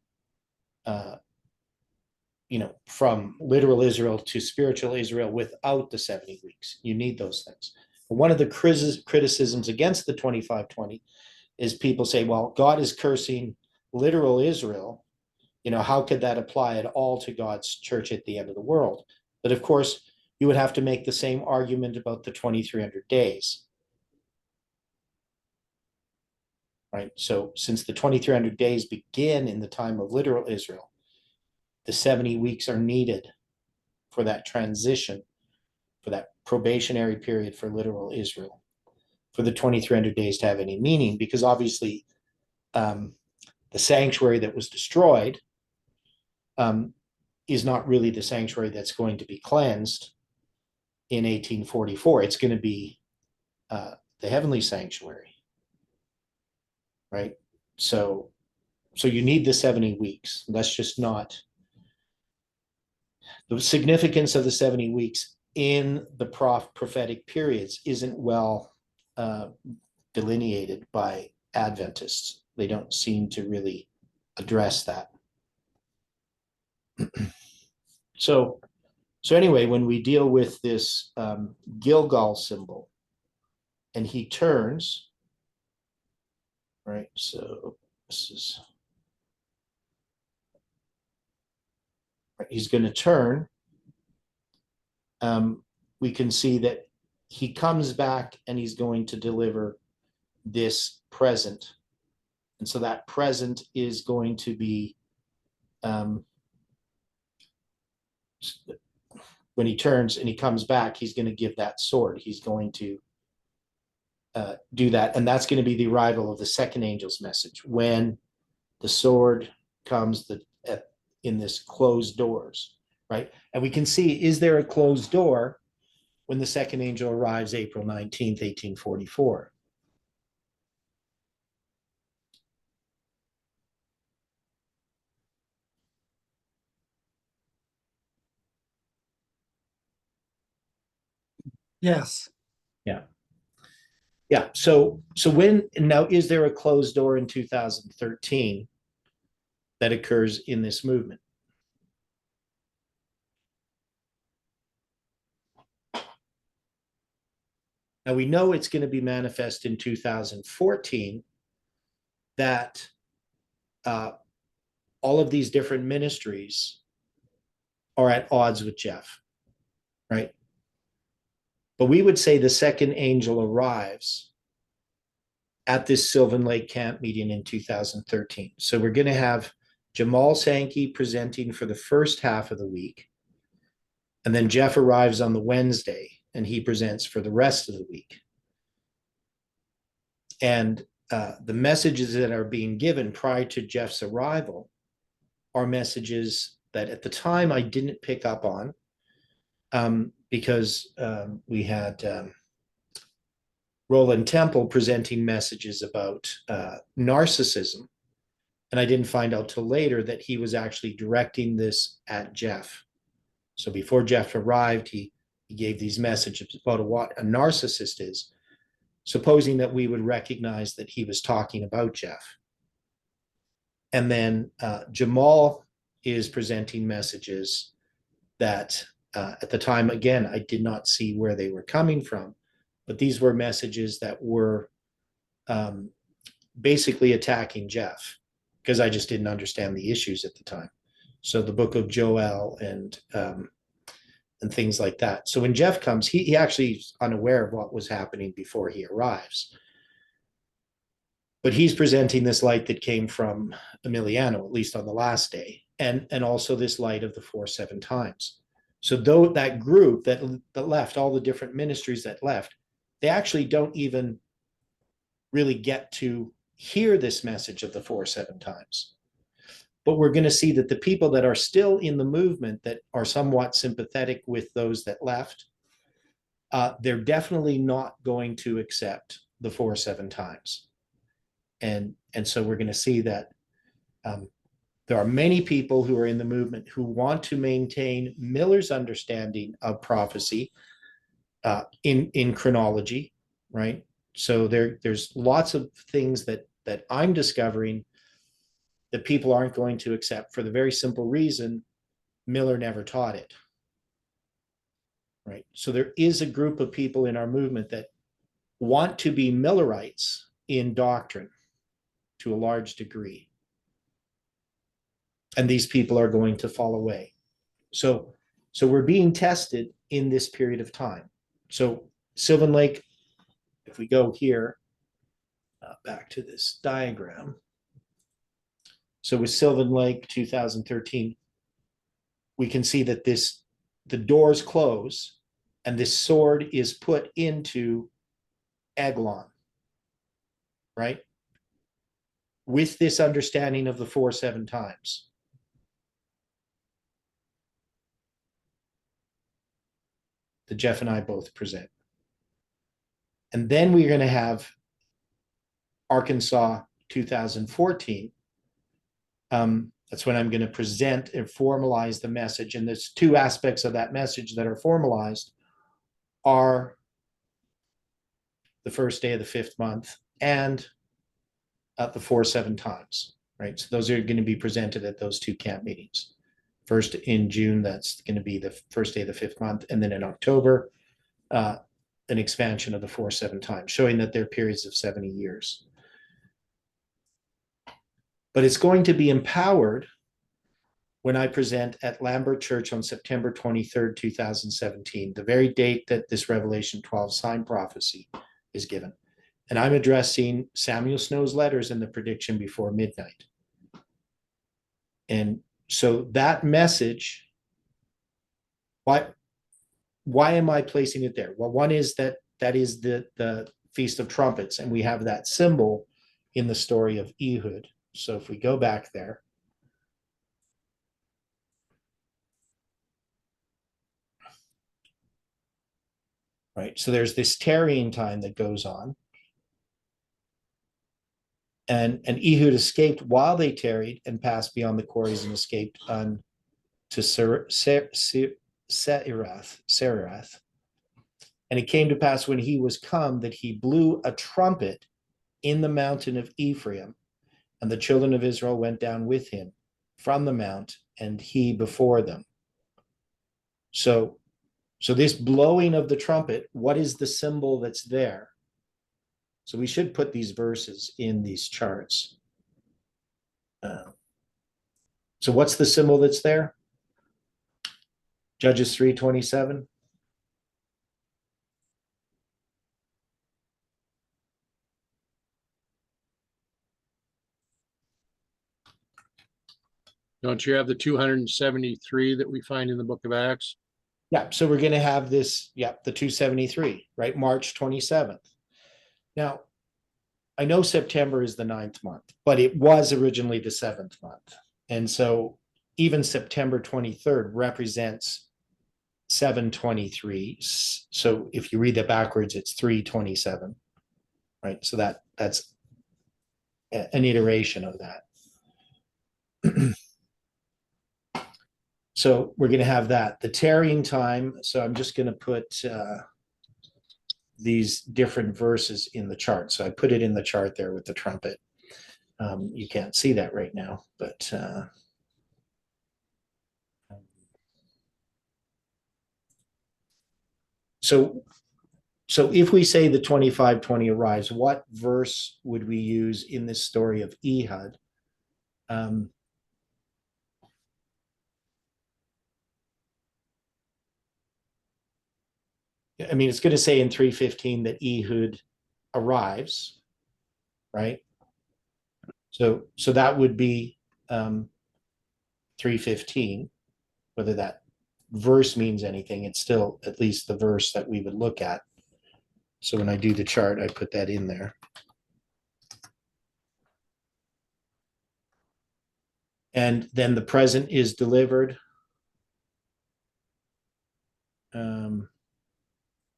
from literal Israel to spiritual Israel without the 70 weeks. You need those things. One of the criticisms against the 25-20 is people say, well, God is cursing literal Israel. How could that apply at all to God's church at the end of the world? But of course, you would have to make the same argument about the 2300 days. Right? So since the 2300 days begin in the time of literal Israel, the 70 weeks are needed for that transition, for that probationary period for literal Israel, for the 2300 days to have any meaning, because obviously the sanctuary that was destroyed is not really the sanctuary that's going to be cleansed in 1844. It's going to be the heavenly sanctuary, right? So you need the 70 weeks. That's just not the significance of the 70 weeks in the prophetic periods isn't well delineated by Adventists. They don't seem to really address that. So anyway, when we deal with this Gilgal symbol, and he turns, right? So this is, right, he's going to turn. We can see that he comes back and he's going to deliver this present. And so that present is going to be, when he turns and he comes back, he's going to give that sword. He's going to do that. And that's going to be the arrival of the second angel's message, when the sword comes in this closed doors, right? And we can see, is there a closed door when the second angel arrives April 19th, 1844? Yes. Yeah. So now, is there a closed door in 2013 that occurs in this movement? Now we know it's going to be manifest in 2014, that all of these different ministries are at odds with Jeff, right? But we would say the second angel arrives at this Sylvan Lake camp meeting in 2013. So we're going to have Jamal Sankey presenting for the first half of the week. And then Jeff arrives on the Wednesday and he presents for the rest of the week. And the messages that are being given prior to Jeff's arrival are messages that at the time I didn't pick up on, because we had Roland Temple presenting messages about narcissism. And I didn't find out till later that he was actually directing this at Jeff. So before Jeff arrived, he gave these messages about what a narcissist is, supposing that we would recognize that he was talking about Jeff. And then Jamal is presenting messages that at the time, again, I did not see where they were coming from, but these were messages that were basically attacking Jeff, because I just didn't understand the issues at the time. So the book of Joel and things like that. So when Jeff comes, he actually is unaware of what was happening before he arrives. But he's presenting this light that came from Emiliano, at least on the last day, and also this light of the 4-7 times. So though that group that left, all the different ministries that left, they actually don't even really get to hear this message of the 4-7 times. But we're going to see that the people that are still in the movement that are somewhat sympathetic with those that left, they're definitely not going to accept the 4-7 times. And so we're going to see that there are many people who are in the movement who want to maintain Miller's understanding of prophecy in chronology, right? So there's lots of things that I'm discovering that people aren't going to accept for the very simple reason Miller never taught it, right? So there is a group of people in our movement that want to be Millerites in doctrine to a large degree. And these people are going to fall away. So we're being tested in this period of time. So Sylvan Lake, if we go here, back to this diagram. So with Sylvan Lake 2013, we can see that the doors close and this sword is put into Eglon, right? With this understanding of the 4-7 times. That Jeff and I both present. And then we're going to have Arkansas 2014. That's when I'm going to present and formalize the message. And there's two aspects of that message that are formalized are the first day of the 5th month and the 4-7 times, right? So those are going to be presented at those two camp meetings. First in June, that's going to be the first day of the 5th month. And then in October, an expansion of the 4-7 times, showing that they're periods of 70 years. But it's going to be empowered when I present at Lambert Church on September 23rd, 2017, the very date that this Revelation 12 sign prophecy is given. And I'm addressing Samuel Snow's letters and the prediction before midnight. And so that message, why am I placing it there? Well, one is that is the Feast of Trumpets, and we have that symbol in the story of Ehud. So if we go back there, right? So there's this tarrying time that goes on. And Ehud escaped while they tarried and passed beyond the quarries and escaped on to Sererath. And it came to pass when he was come that he blew a trumpet in the mountain of Ephraim, and the children of Israel went down with him from the mount, and he before them. So this blowing of the trumpet, what is the symbol that's there? So we should put these verses in these charts. So what's the symbol that's there? Judges 3:27. Don't you have the 273 that we find in the book of Acts? Yeah, so we're going to have this, the 273, right? March 27th. Now, I know September is the 9th month, but it was originally the 7th month. And so even September 23rd represents 723. So if you read that backwards, it's 327, right? So that's an iteration of that. So we're going to have that. The tarrying time, so I'm just going to put these different verses in the chart. So I put it in the chart there with the trumpet. You can't see that right now, but so if we say the 25:20 arrives, what verse would we use in this story of Ehud? I mean, it's gonna say in 3:15 that Ehud arrives, right? So that would be 3:15, whether that verse means anything, it's still at least the verse that we would look at. So when I do the chart, I put that in there. And then the present is delivered.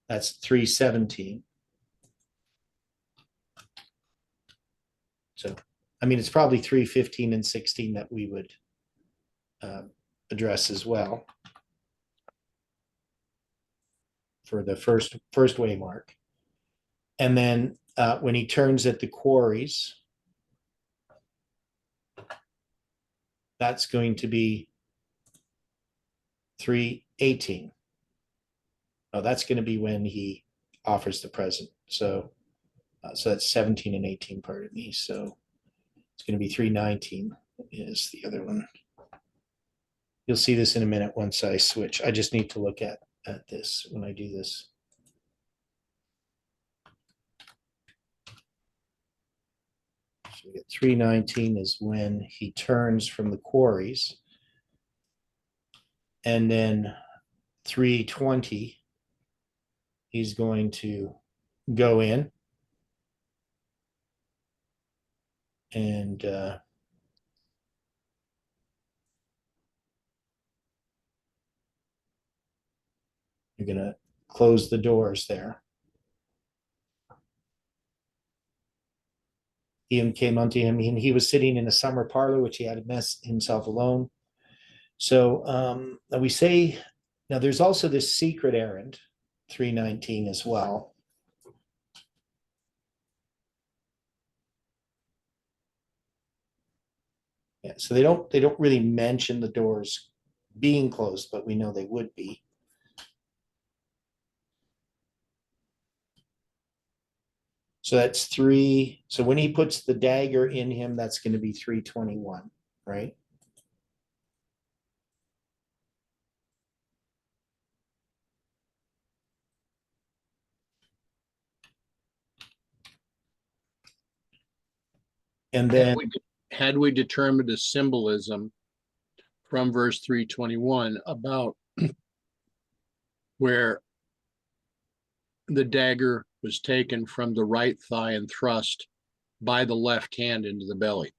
That's 3:17. So, I mean, it's probably 3:15 and 16 that we would address as well for the first way mark. And then when he turns at the quarries, that's going to be 3:18. Oh, that's going to be when he offers the present. So that's 17 and 18, pardon me. So it's going to be 3:19 is the other one. You'll see this in a minute once I switch. I just need to look at this when I do this. So we get 3:19 is when he turns from the quarries. And then 3:20, he's going to go in and you're going to close the doors there. Ian came unto him, and he was sitting in a summer parlor, which he had himself alone. So we say, now there's also this secret errand, 3:19 as well. Yeah, so they don't really mention the doors being closed, but we know they would be. So that's 3. So when he puts the dagger in him, that's going to be 3:21, right? And then Had we determined a symbolism from verse 3:21 about where the dagger was taken from the right thigh and thrust by the left hand into the belly.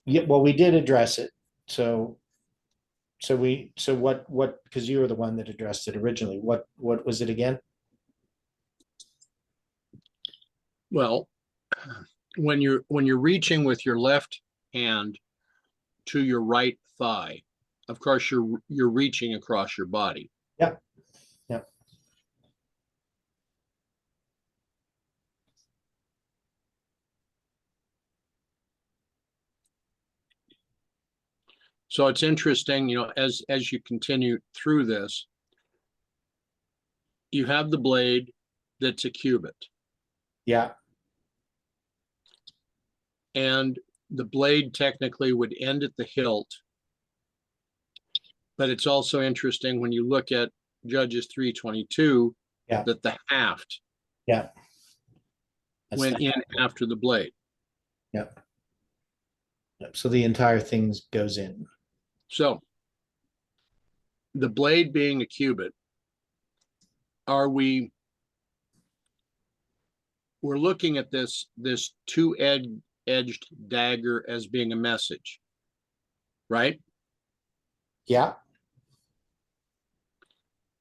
yeah, well, we did address it. So what, because you were the one that addressed it originally. What was it again? Well, when you're reaching with your left hand to your right thigh, of course you're reaching across your body. Yeah. Yeah. So it's interesting, as you continue through this, you have the blade that's a cubit. Yeah. And the blade technically would end at the hilt. But it's also interesting when you look at Judges 3:22, Yeah. that the haft Yeah. went in after the blade. Yeah. So the entire thing goes in. So the blade being a cubit, we're looking at this two-edged dagger as being a message, right? Yeah.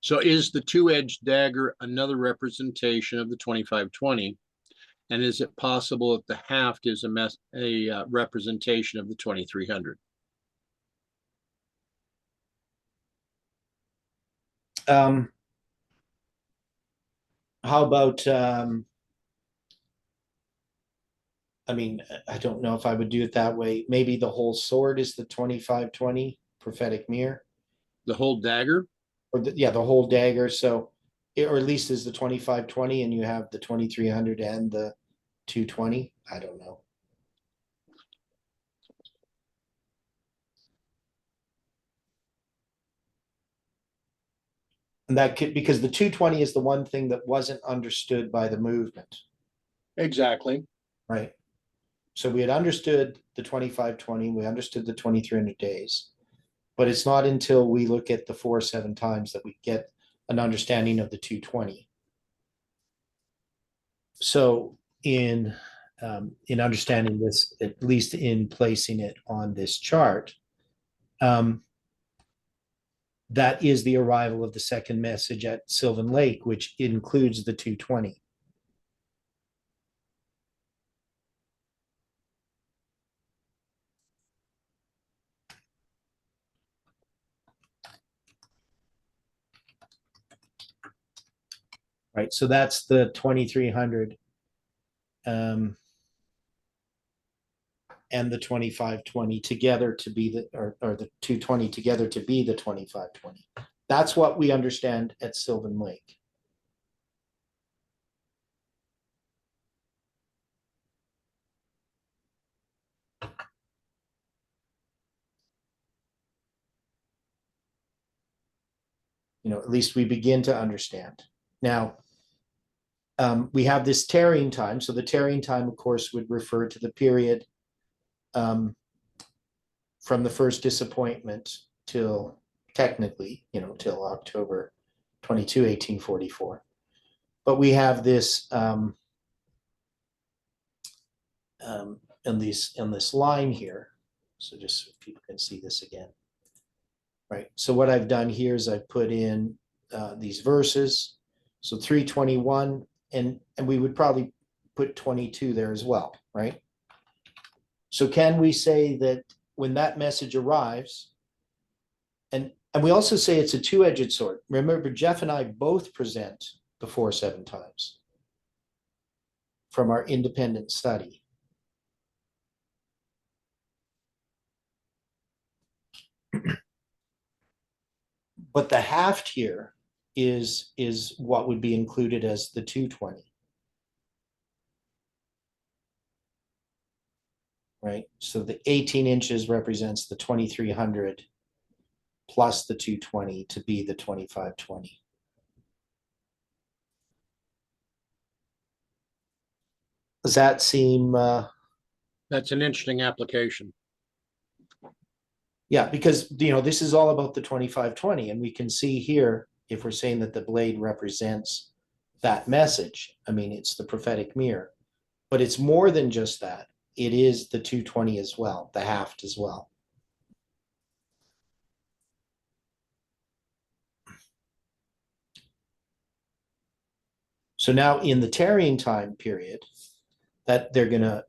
So is the two-edged dagger another representation of the 2520? And is it possible that the haft is a representation of the 2300? How about I mean, I don't know if I would do it that way. Maybe the whole sword is the 2520 prophetic mirror, The whole dagger? or the whole dagger. So, or at least is the 2520, and you have the 2300 and the 220. I don't know. And that could, because the 220 is the one thing that wasn't understood by the movement, Exactly. right? So we had understood the 2520, we understood the 2300 days. But it's not until we look at the 4-7 times that we get an understanding of the 220. So in understanding this, at least in placing it on this chart, that is the arrival of the second message at Sylvan Lake, which includes the 220. Right, so that's the 2300 and the 2520 together to be the, or the 220 together to be the 2520. That's what we understand at Sylvan Lake. At least we begin to understand. Now, we have this tarrying time. So the tarrying time, of course, would refer to the period from the first disappointment till technically, till October 22, 1844. But we have this in this line here. So just so people can see this again. Right. So what I've done here is I've put in these verses. So 321, and we would probably put 22 there as well, right? So can we say that when that message arrives, and we also say it's a two-edged sword. Remember, Jeff and I both present the 4-7 times from our independent study. But the haft here is what would be included as the 220. Right? So the 18 inches represents the 2300 plus the 220 to be the 2520. Does that seem That's an interesting application. yeah, because this is all about the 2520, and we can see here, if we're saying that the blade represents that message, I mean, it's the prophetic mirror, but it's more than just that. It is the 220 as well, the haft as well. So now in the tarrying time period, that they're going to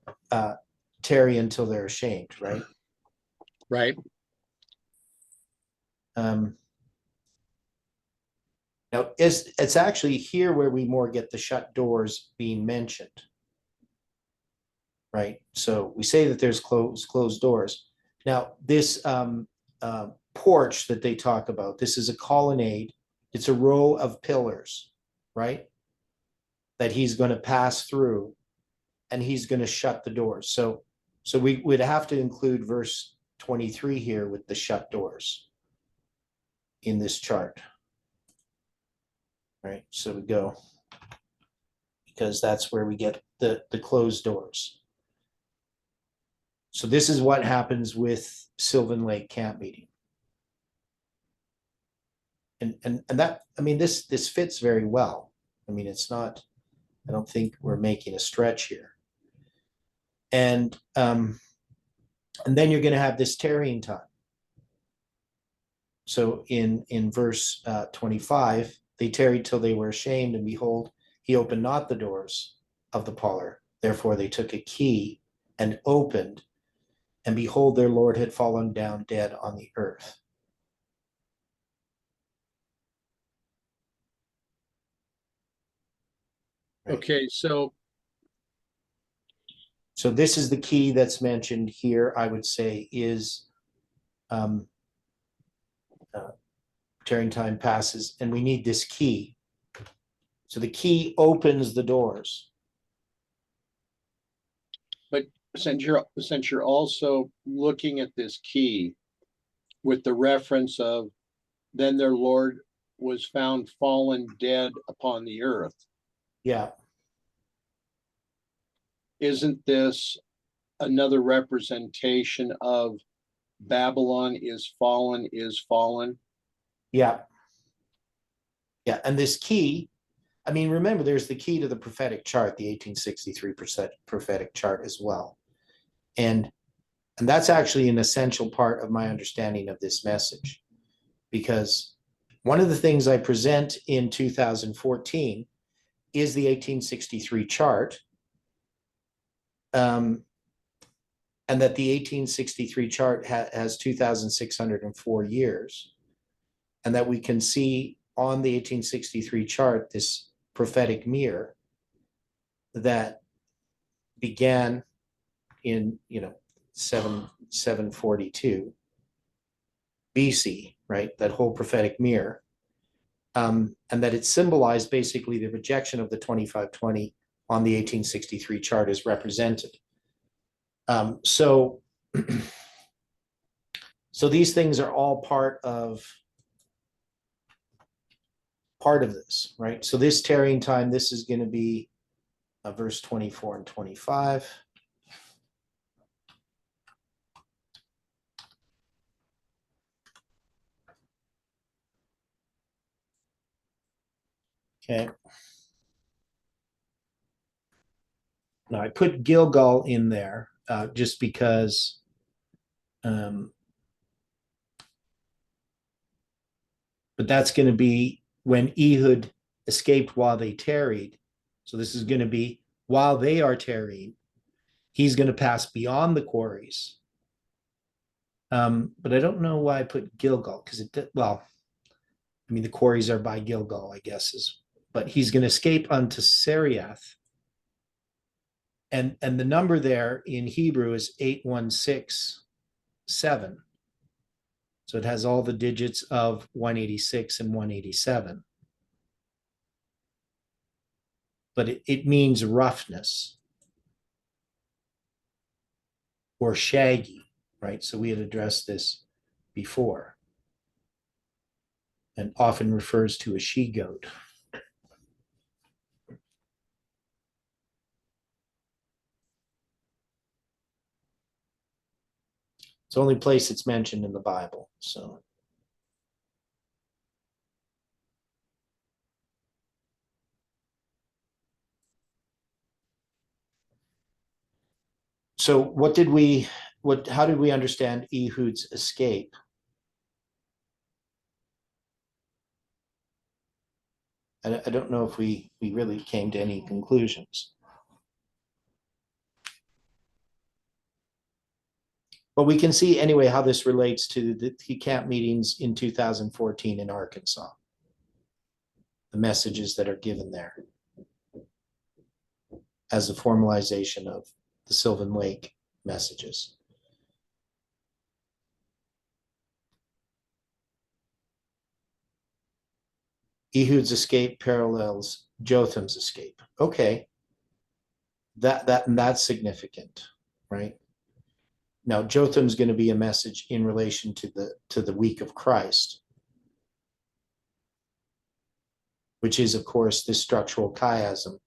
tarry until they're ashamed, right? Right. Now, it's actually here where we more get the shut doors being mentioned, right? So we say that there's closed doors. Now, this porch that they talk about, this is a colonnade. It's a row of pillars, right? That he's going to pass through, and he's going to shut the doors. So we would have to include verse 23 here with the shut doors in this chart. Right, so we go, because that's where we get the closed doors. So this is what happens with Sylvan Lake camp meeting. And that, I mean, this fits very well. I mean, it's not, I don't think we're making a stretch here. And then you're going to have this tarrying time. So in verse 25, they tarried till they were ashamed, and behold, he opened not the doors of the parlor. Therefore they took a key and opened, and behold, their Lord had fallen down dead on the earth. Right. Okay, so this is the key that's mentioned here, I would say, is tarrying time passes, and we need this key. So the key opens the doors. but since you're also looking at this key with the reference of then their Lord was found fallen dead upon the earth. Yeah, Isn't this another representation of Babylon is fallen, is fallen? yeah. Yeah, and this key, I mean, remember, there's the key to the prophetic chart, the 1863 prophetic chart as well. And that's actually an essential part of my understanding of this message, because one of the things I present in 2014 is the 1863 chart, and that the 1863 chart has 2,604 years, and that we can see on the 1863 chart this prophetic mirror that began in 742 BC, right? That whole prophetic mirror, and that it symbolized basically the rejection of the 2520 on the 1863 chart is represented. So these things are all part of this, right? So this tarrying time, this is going to be verse 24 and 25. Okay. Now I put Gilgal in there just because but that's going to be when Ehud escaped while they tarried. So this is going to be while they are tarrying. He's going to pass beyond the quarries. But I don't know why I put Gilgal, because the quarries are by Gilgal, I guess, but he's going to escape unto Seriath. And the number there in Hebrew is 8167. So it has all the digits of 186 and 187. But it means roughness or shaggy, right? So we had addressed this before, and often refers to a she-goat. It's the only place it's mentioned in the Bible. So how did we understand Ehud's escape? I don't know if we really came to any conclusions. But we can see anyway how this relates to the camp meetings in 2014 in Arkansas, the messages that are given there as a formalization of the Sylvan Lake messages. Ehud's escape parallels Jotham's escape. Okay, that's significant, right? Now Jotham's going to be a message in relation to the week of Christ, which is, of course, this structural chiasm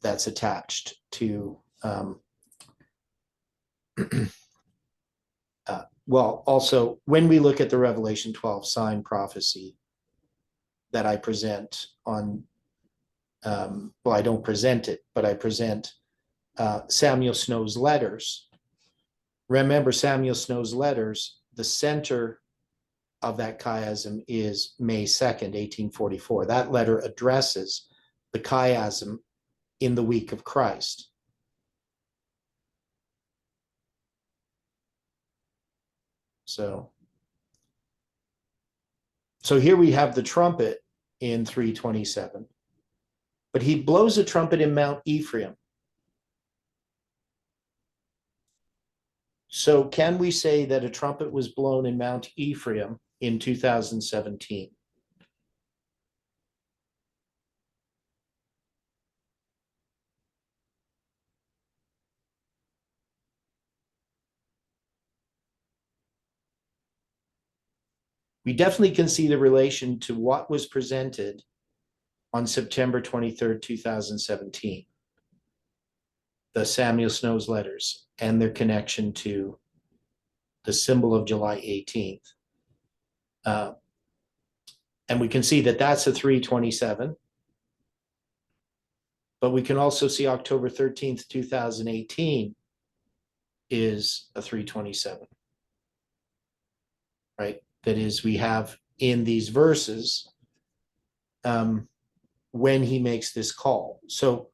that's attached to well, also when we look at the Revelation 12 sign prophecy that I present on, well, I don't present it, but I present Samuel Snow's letters. Remember Samuel Snow's letters, the center of that chiasm is May 2nd, 1844. That letter addresses the chiasm in the week of Christ. So here we have the trumpet in 327, but he blows a trumpet in Mount Ephraim. So can we say that a trumpet was blown in Mount Ephraim in 2017? we definitely can see the relation to what was presented on September 23rd, 2017. The Samuel Snow's letters and their connection to the symbol of July 18th. And we can see that that's a 327. But we can also see October 13th, 2018 is a 327. Right? That is, we have in these verses when he makes this call. So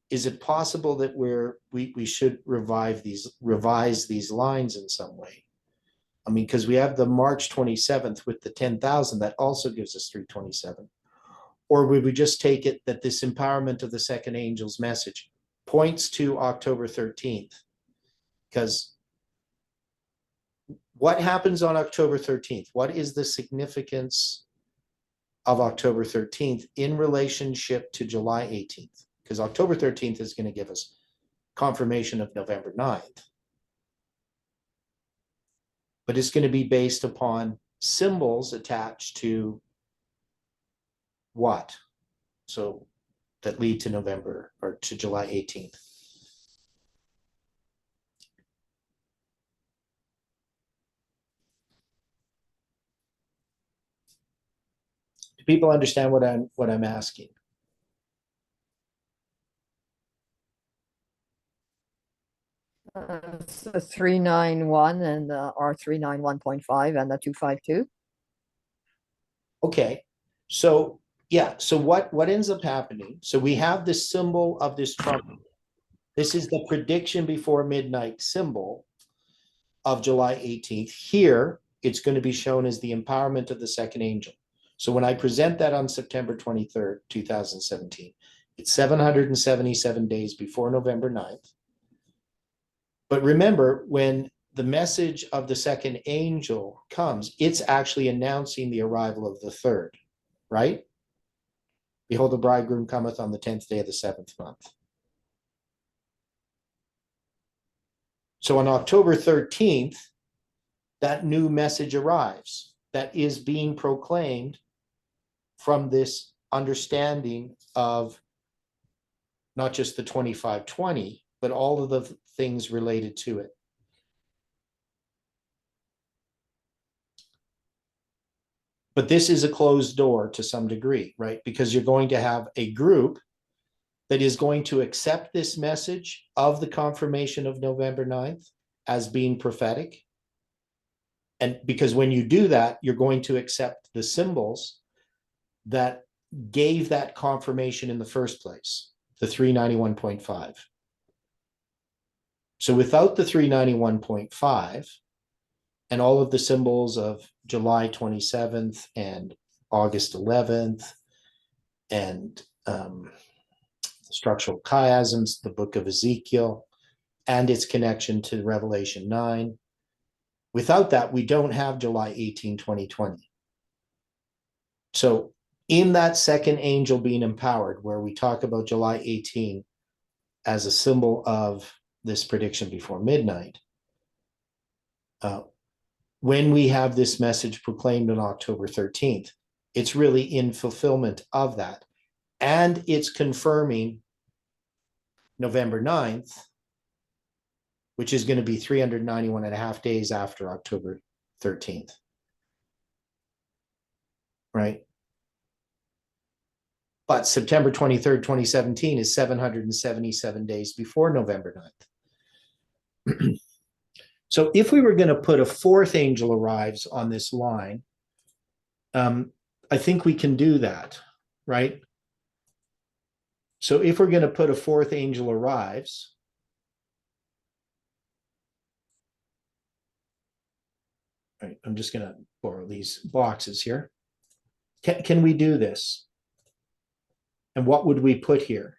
is it possible that we should revise these lines in some way? I mean, because we have the March 27th with the 10,000, that also gives us 327. Or would we just take it that this empowerment of the second angel's message points to October 13th? Because what happens on October 13th? What is the significance of October 13th in relationship to July 18th? Because October 13th is going to give us confirmation of November 9th. But it's going to be based upon symbols attached to what? So that lead to November or to July 18th. Do people understand what I'm asking? So 391 and R391.5 and the 252. Okay, so yeah, so what ends up happening? So we have this symbol of this trumpet. This is the prediction before midnight symbol of July 18th. Here, it's going to be shown as the empowerment of the second angel. So when I present that on September 23rd, 2017, it's 777 days before November 9th. But remember, when the message of the second angel comes, it's actually announcing the arrival of the third, right? Behold, the bridegroom cometh on the 10th day of the 7th month. So on October 13th, that new message arrives that is being proclaimed from this understanding of not just the 2520, but all of the things related to it. But this is a closed door to some degree, right? Because you're going to have a group that is going to accept this message of the confirmation of November 9th as being prophetic. And because when you do that, you're going to accept the symbols that gave that confirmation in the first place, the 391.5. So without the 391.5 and all of the symbols of July 27th and August 11th and structural chiasms, the book of Ezekiel, and its connection to Revelation 9. Without that, we don't have July 18, 2020. So in that second angel being empowered, where we talk about July 18 as a symbol of this prediction before midnight, when we have this message proclaimed on October 13th, it's really in fulfillment of that. And it's confirming November 9th, which is going to be 391 and a half days after October 13th. Right? But September 23rd, 2017 is 777 days before November 9th. So if we were going to put a fourth angel arrives on this line, I think we can do that, right? So if we're going to put a fourth angel arrives, right, I'm just going to borrow these boxes here. Can we do this? And what would we put here?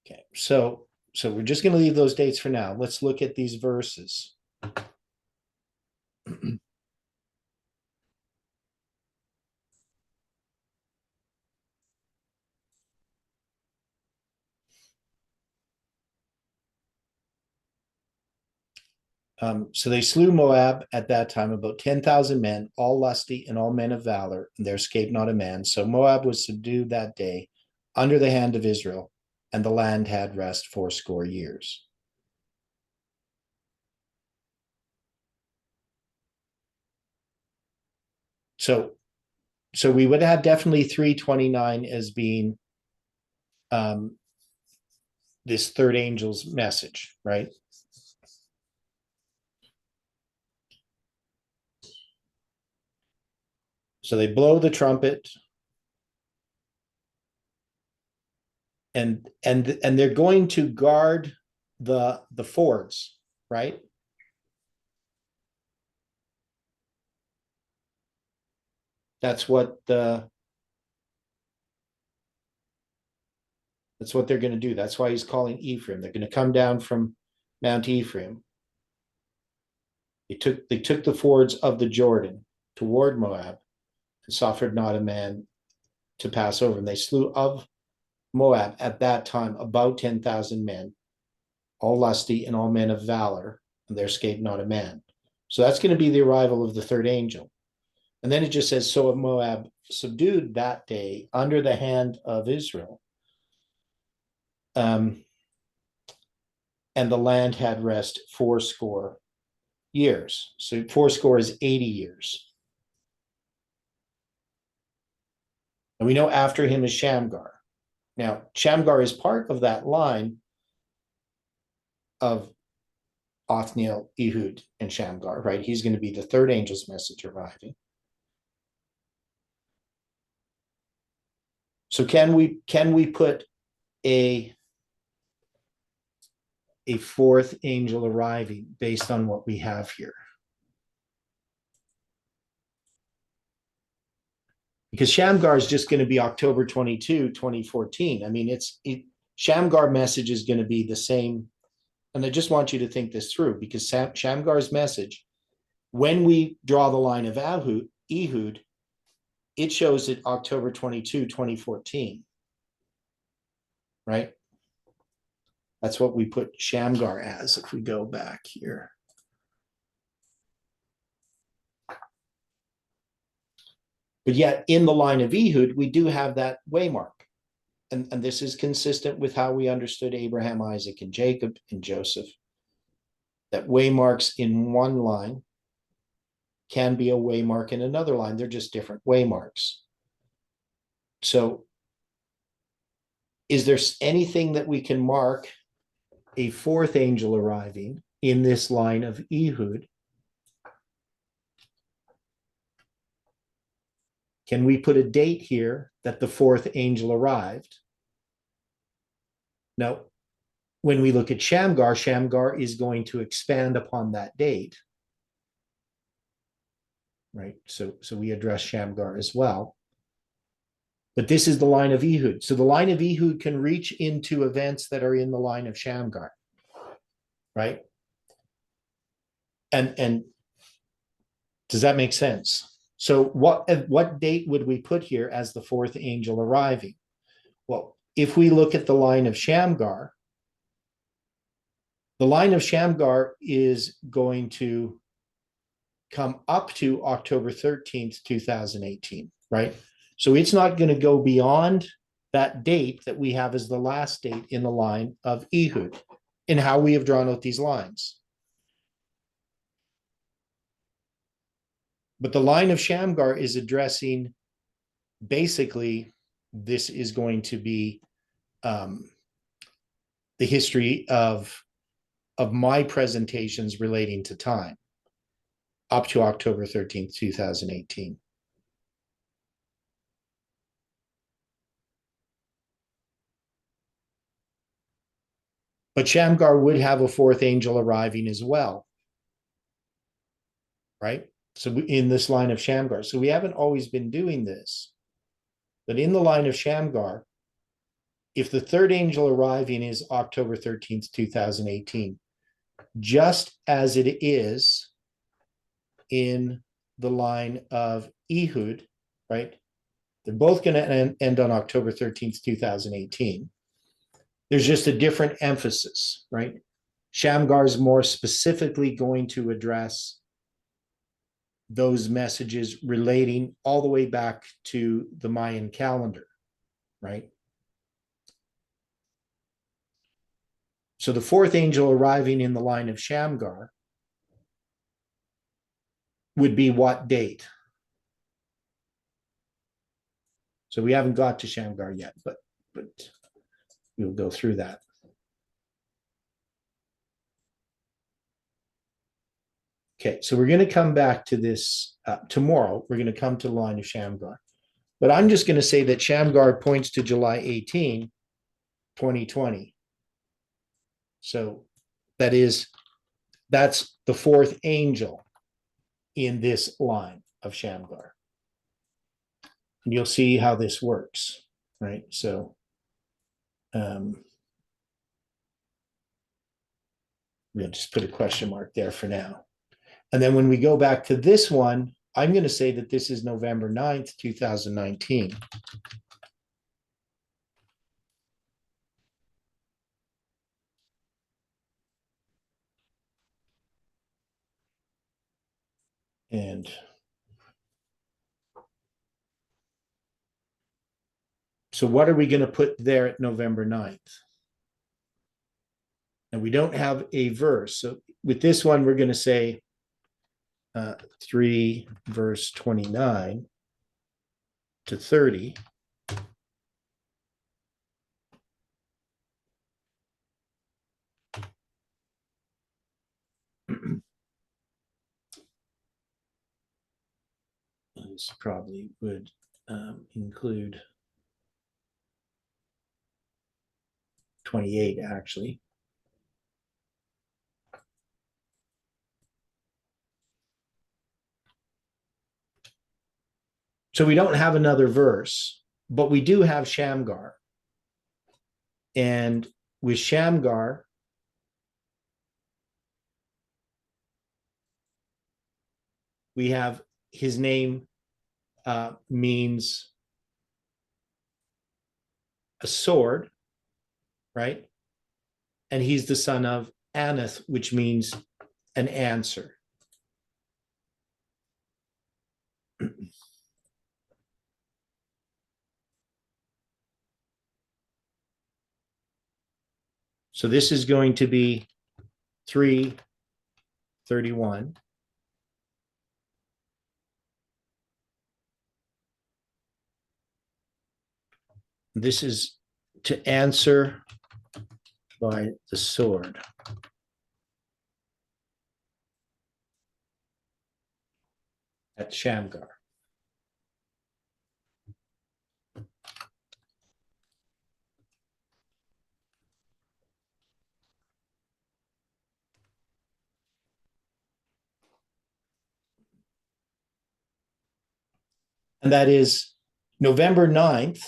Okay, so we're just going to leave those dates for now. Let's look at these verses. So they slew Moab at that time, about 10,000 men, all lusty and all men of valor, and there escaped not a man. So Moab was subdued that day under the hand of Israel, and the land had rest 80 years. So we would have definitely 329 as being this third angel's message, right? So they blow the trumpet, and they're going to guard the fords, right? That's what they're going to do. That's why he's calling Ephraim. They're going to come down from Mount Ephraim. They took the fords of the Jordan toward Moab and suffered not a man to pass over. And they slew of Moab at that time about 10,000 men, all lusty and all men of valor, and there escaped not a man. So that's going to be the arrival of the third angel. And then it just says, so Moab subdued that day under the hand of Israel. And the land had rest 80 years. So 80 is 80 years. And we know after him is Shamgar. Now, Shamgar is part of that line of Othniel, Ehud, and Shamgar, right? He's going to be the third angel's message arriving. So can we put a fourth angel arriving based on what we have here? Because Shamgar is just going to be October 22, 2014. I mean, Shamgar message is going to be the same. And I just want you to think this through, because Shamgar's message, when we draw the line of Ehud, it shows it October 22, 2014. Right? That's what we put Shamgar as if we go back here. But yet in the line of Ehud, we do have that waymark. And this is consistent with how we understood Abraham, Isaac, and Jacob, and Joseph. That waymarks in one line can be a waymark in another line. They're just different waymarks. So is there anything that we can mark a fourth angel arriving in this line of Ehud? Can we put a date here that the fourth angel arrived? Now, when we look at Shamgar, Shamgar is going to expand upon that date. Right? So we address Shamgar as well. But this is the line of Ehud. So the line of Ehud can reach into events that are in the line of Shamgar. Right? And does that make sense? So what date would we put here as the fourth angel arriving? Well, if we look at the line of Shamgar, the line of Shamgar is going to come up to October 13th, 2018, right? So it's not going to go beyond that date that we have as the last date in the line of Ehud in how we have drawn out these lines. But the line of Shamgar is addressing, basically, this is going to be the history of my presentations relating to time up to October 13th, 2018. But Shamgar would have a fourth angel arriving as well, right? So in this line of Shamgar. So we haven't always been doing this. But in the line of Shamgar, if the third angel arriving is October 13th, 2018, just as it is in the line of Ehud, right? They're both going to end on October 13th, 2018. There's just a different emphasis, right? Shamgar is more specifically going to address those messages relating all the way back to the Mayan calendar, right? So the fourth angel arriving in the line of Shamgar would be what date? So we haven't got to Shamgar yet, but we'll go through that. Okay, so we're going to come back to this tomorrow. We're going to come to the line of Shamgar. But I'm just going to say that Shamgar points to July 18, 2020. So that's the fourth angel in this line of Shamgar. And you'll see how this works, right? So we'll just put a question mark there for now. And then when we go back to this one, I'm going to say that this is November 9th, 2019. And so what are we going to put there at November 9th? And we don't have a verse. So with this one, we're going to say 3 verse 29 to 30. This probably would include 28 actually. So we don't have another verse, but we do have Shamgar. And with Shamgar, we have his name means a sword, right? And he's the son of Anath, which means an answer. So this is going to be 3:31. This is to answer by the sword. At Shamgar. And that is November 9th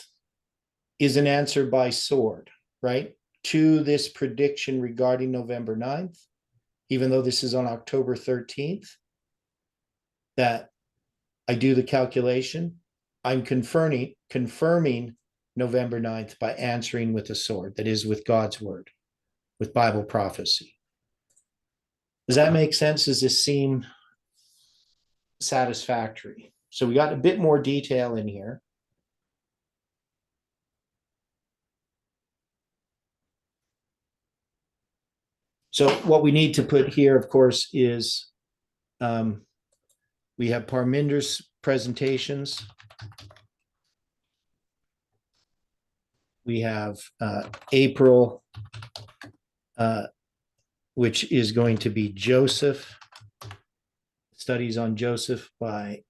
is an answer by sword, right? To this prediction regarding November 9th, even though this is on October 13th, that I do the calculation, I'm confirming November 9th by answering with a sword, that is with God's word, with Bible prophecy. Does that make sense? Does this seem satisfactory? So we got a bit more detail in here. So what we need to put here, of course, is we have Parminder's presentations. We have April, which is going to be Joseph, studies on Joseph by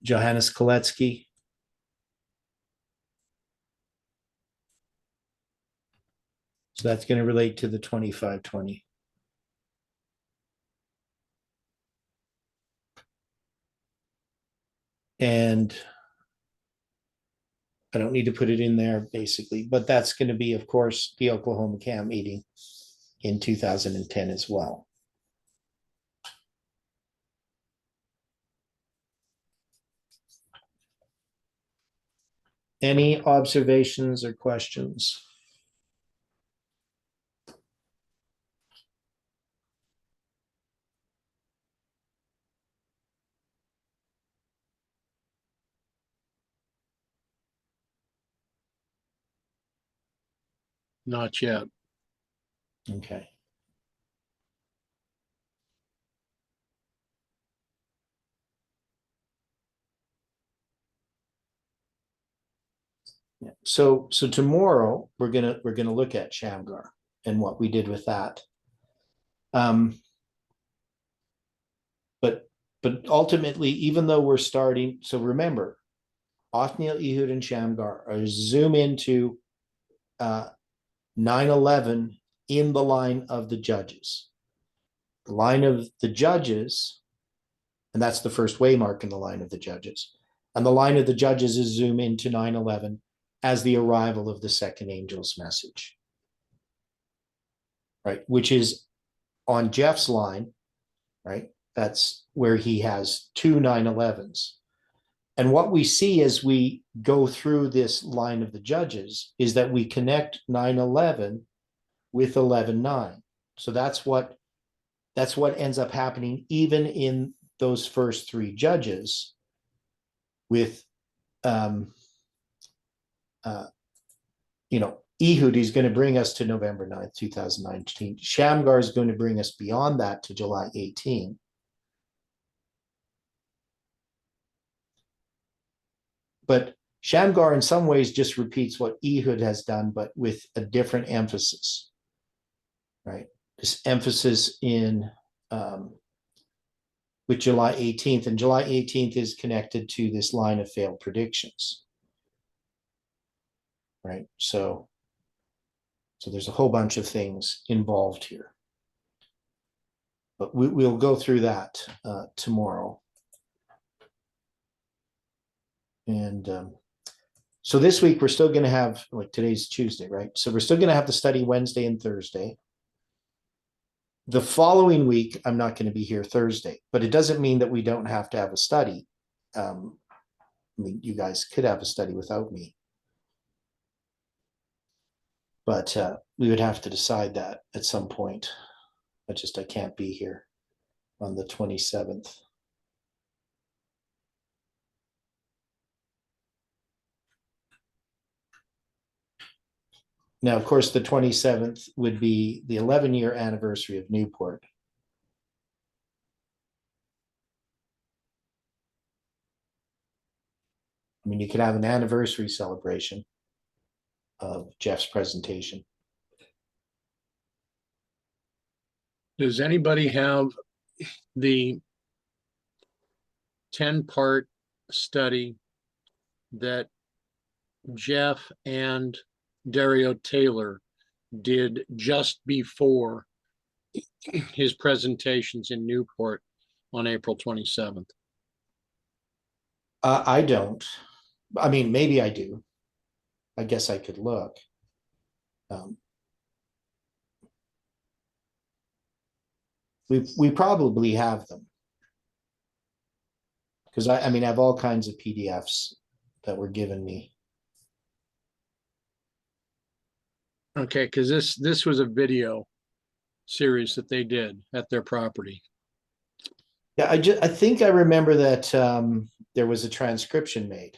Johannes Koletsky. So that's going to relate to the 2520. And I don't need to put it in there basically, but that's going to be, of course, the Oklahoma camp meeting in 2010 as well. Any observations or questions? Not yet. Okay. Yeah. So tomorrow we're gonna look at Shamgar and what we did with that. Um, but ultimately, even though we're starting, so remember, Othniel, Ehud, and Shamgar are zoom into 9/11 in the line of the judges. The line of the judges, and that's the first waymark in the line of the judges. And the line of the judges is zoom into 9/11 as the arrival of the second angel's message. Right, which is on Jeff's line, right? That's where he has two 9/11s. And what we see as we go through this line of the judges is that we connect 9/11 with 11/9. So that's what ends up happening even in those first three judges with Ehud is going to bring us to November 9th, 2019. Shamgar is going to bring us beyond that to July 18. But Shamgar in some ways just repeats what Ehud has done, but with a different emphasis, right? This emphasis in with July 18th, and July 18th is connected to this line of failed predictions, right? So there's a whole bunch of things involved here, but we'll go through that tomorrow. And so this week we're still going to have, like, today's Tuesday, right? So we're still going to have the study Wednesday and Thursday. The following week, I'm not going to be here Thursday, but it doesn't mean that we don't have to have a study. I mean, you guys could have a study without me. But we would have to decide that at some point. I can't be here on the 27th. Now, of course, the 27th would be the 11-year anniversary of Newport. I mean, you could have an anniversary celebration of Jeff's presentation. Does anybody have the 10-part study that Jeff and Dario Taylor did just before his presentations in Newport on April 27th? I don't. I mean, maybe I do. I guess I could look. We probably have them, because I mean, I have all kinds of PDFs that were given me. Okay, because this was a video series that they did at their property. Yeah, I think I remember that there was a transcription made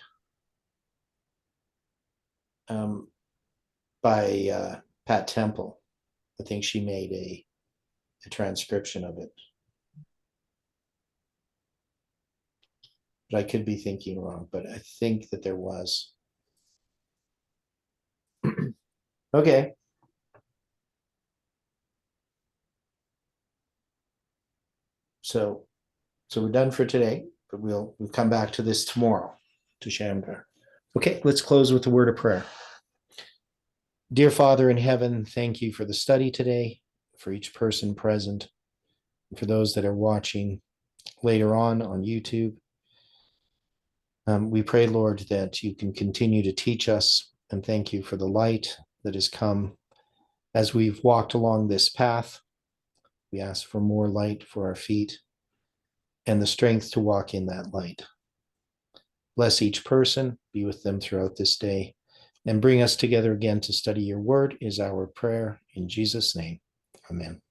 by Pat Temple. I think she made a transcription of it. But I could be thinking wrong, but I think that there was. Okay. So we're done for today, but we'll come back to this tomorrow, to Shamgar. Okay, let's close with a word of prayer. Dear Father in heaven, thank you for the study today, for each person present, and for those that are watching later on YouTube. We pray, Lord, that you can continue to teach us, and thank you for the light that has come as we've walked along this path. We ask for more light for our feet and the strength to walk in that light. Bless each person, be with them throughout this day, and bring us together again to study your word is our prayer in Jesus' name. Amen.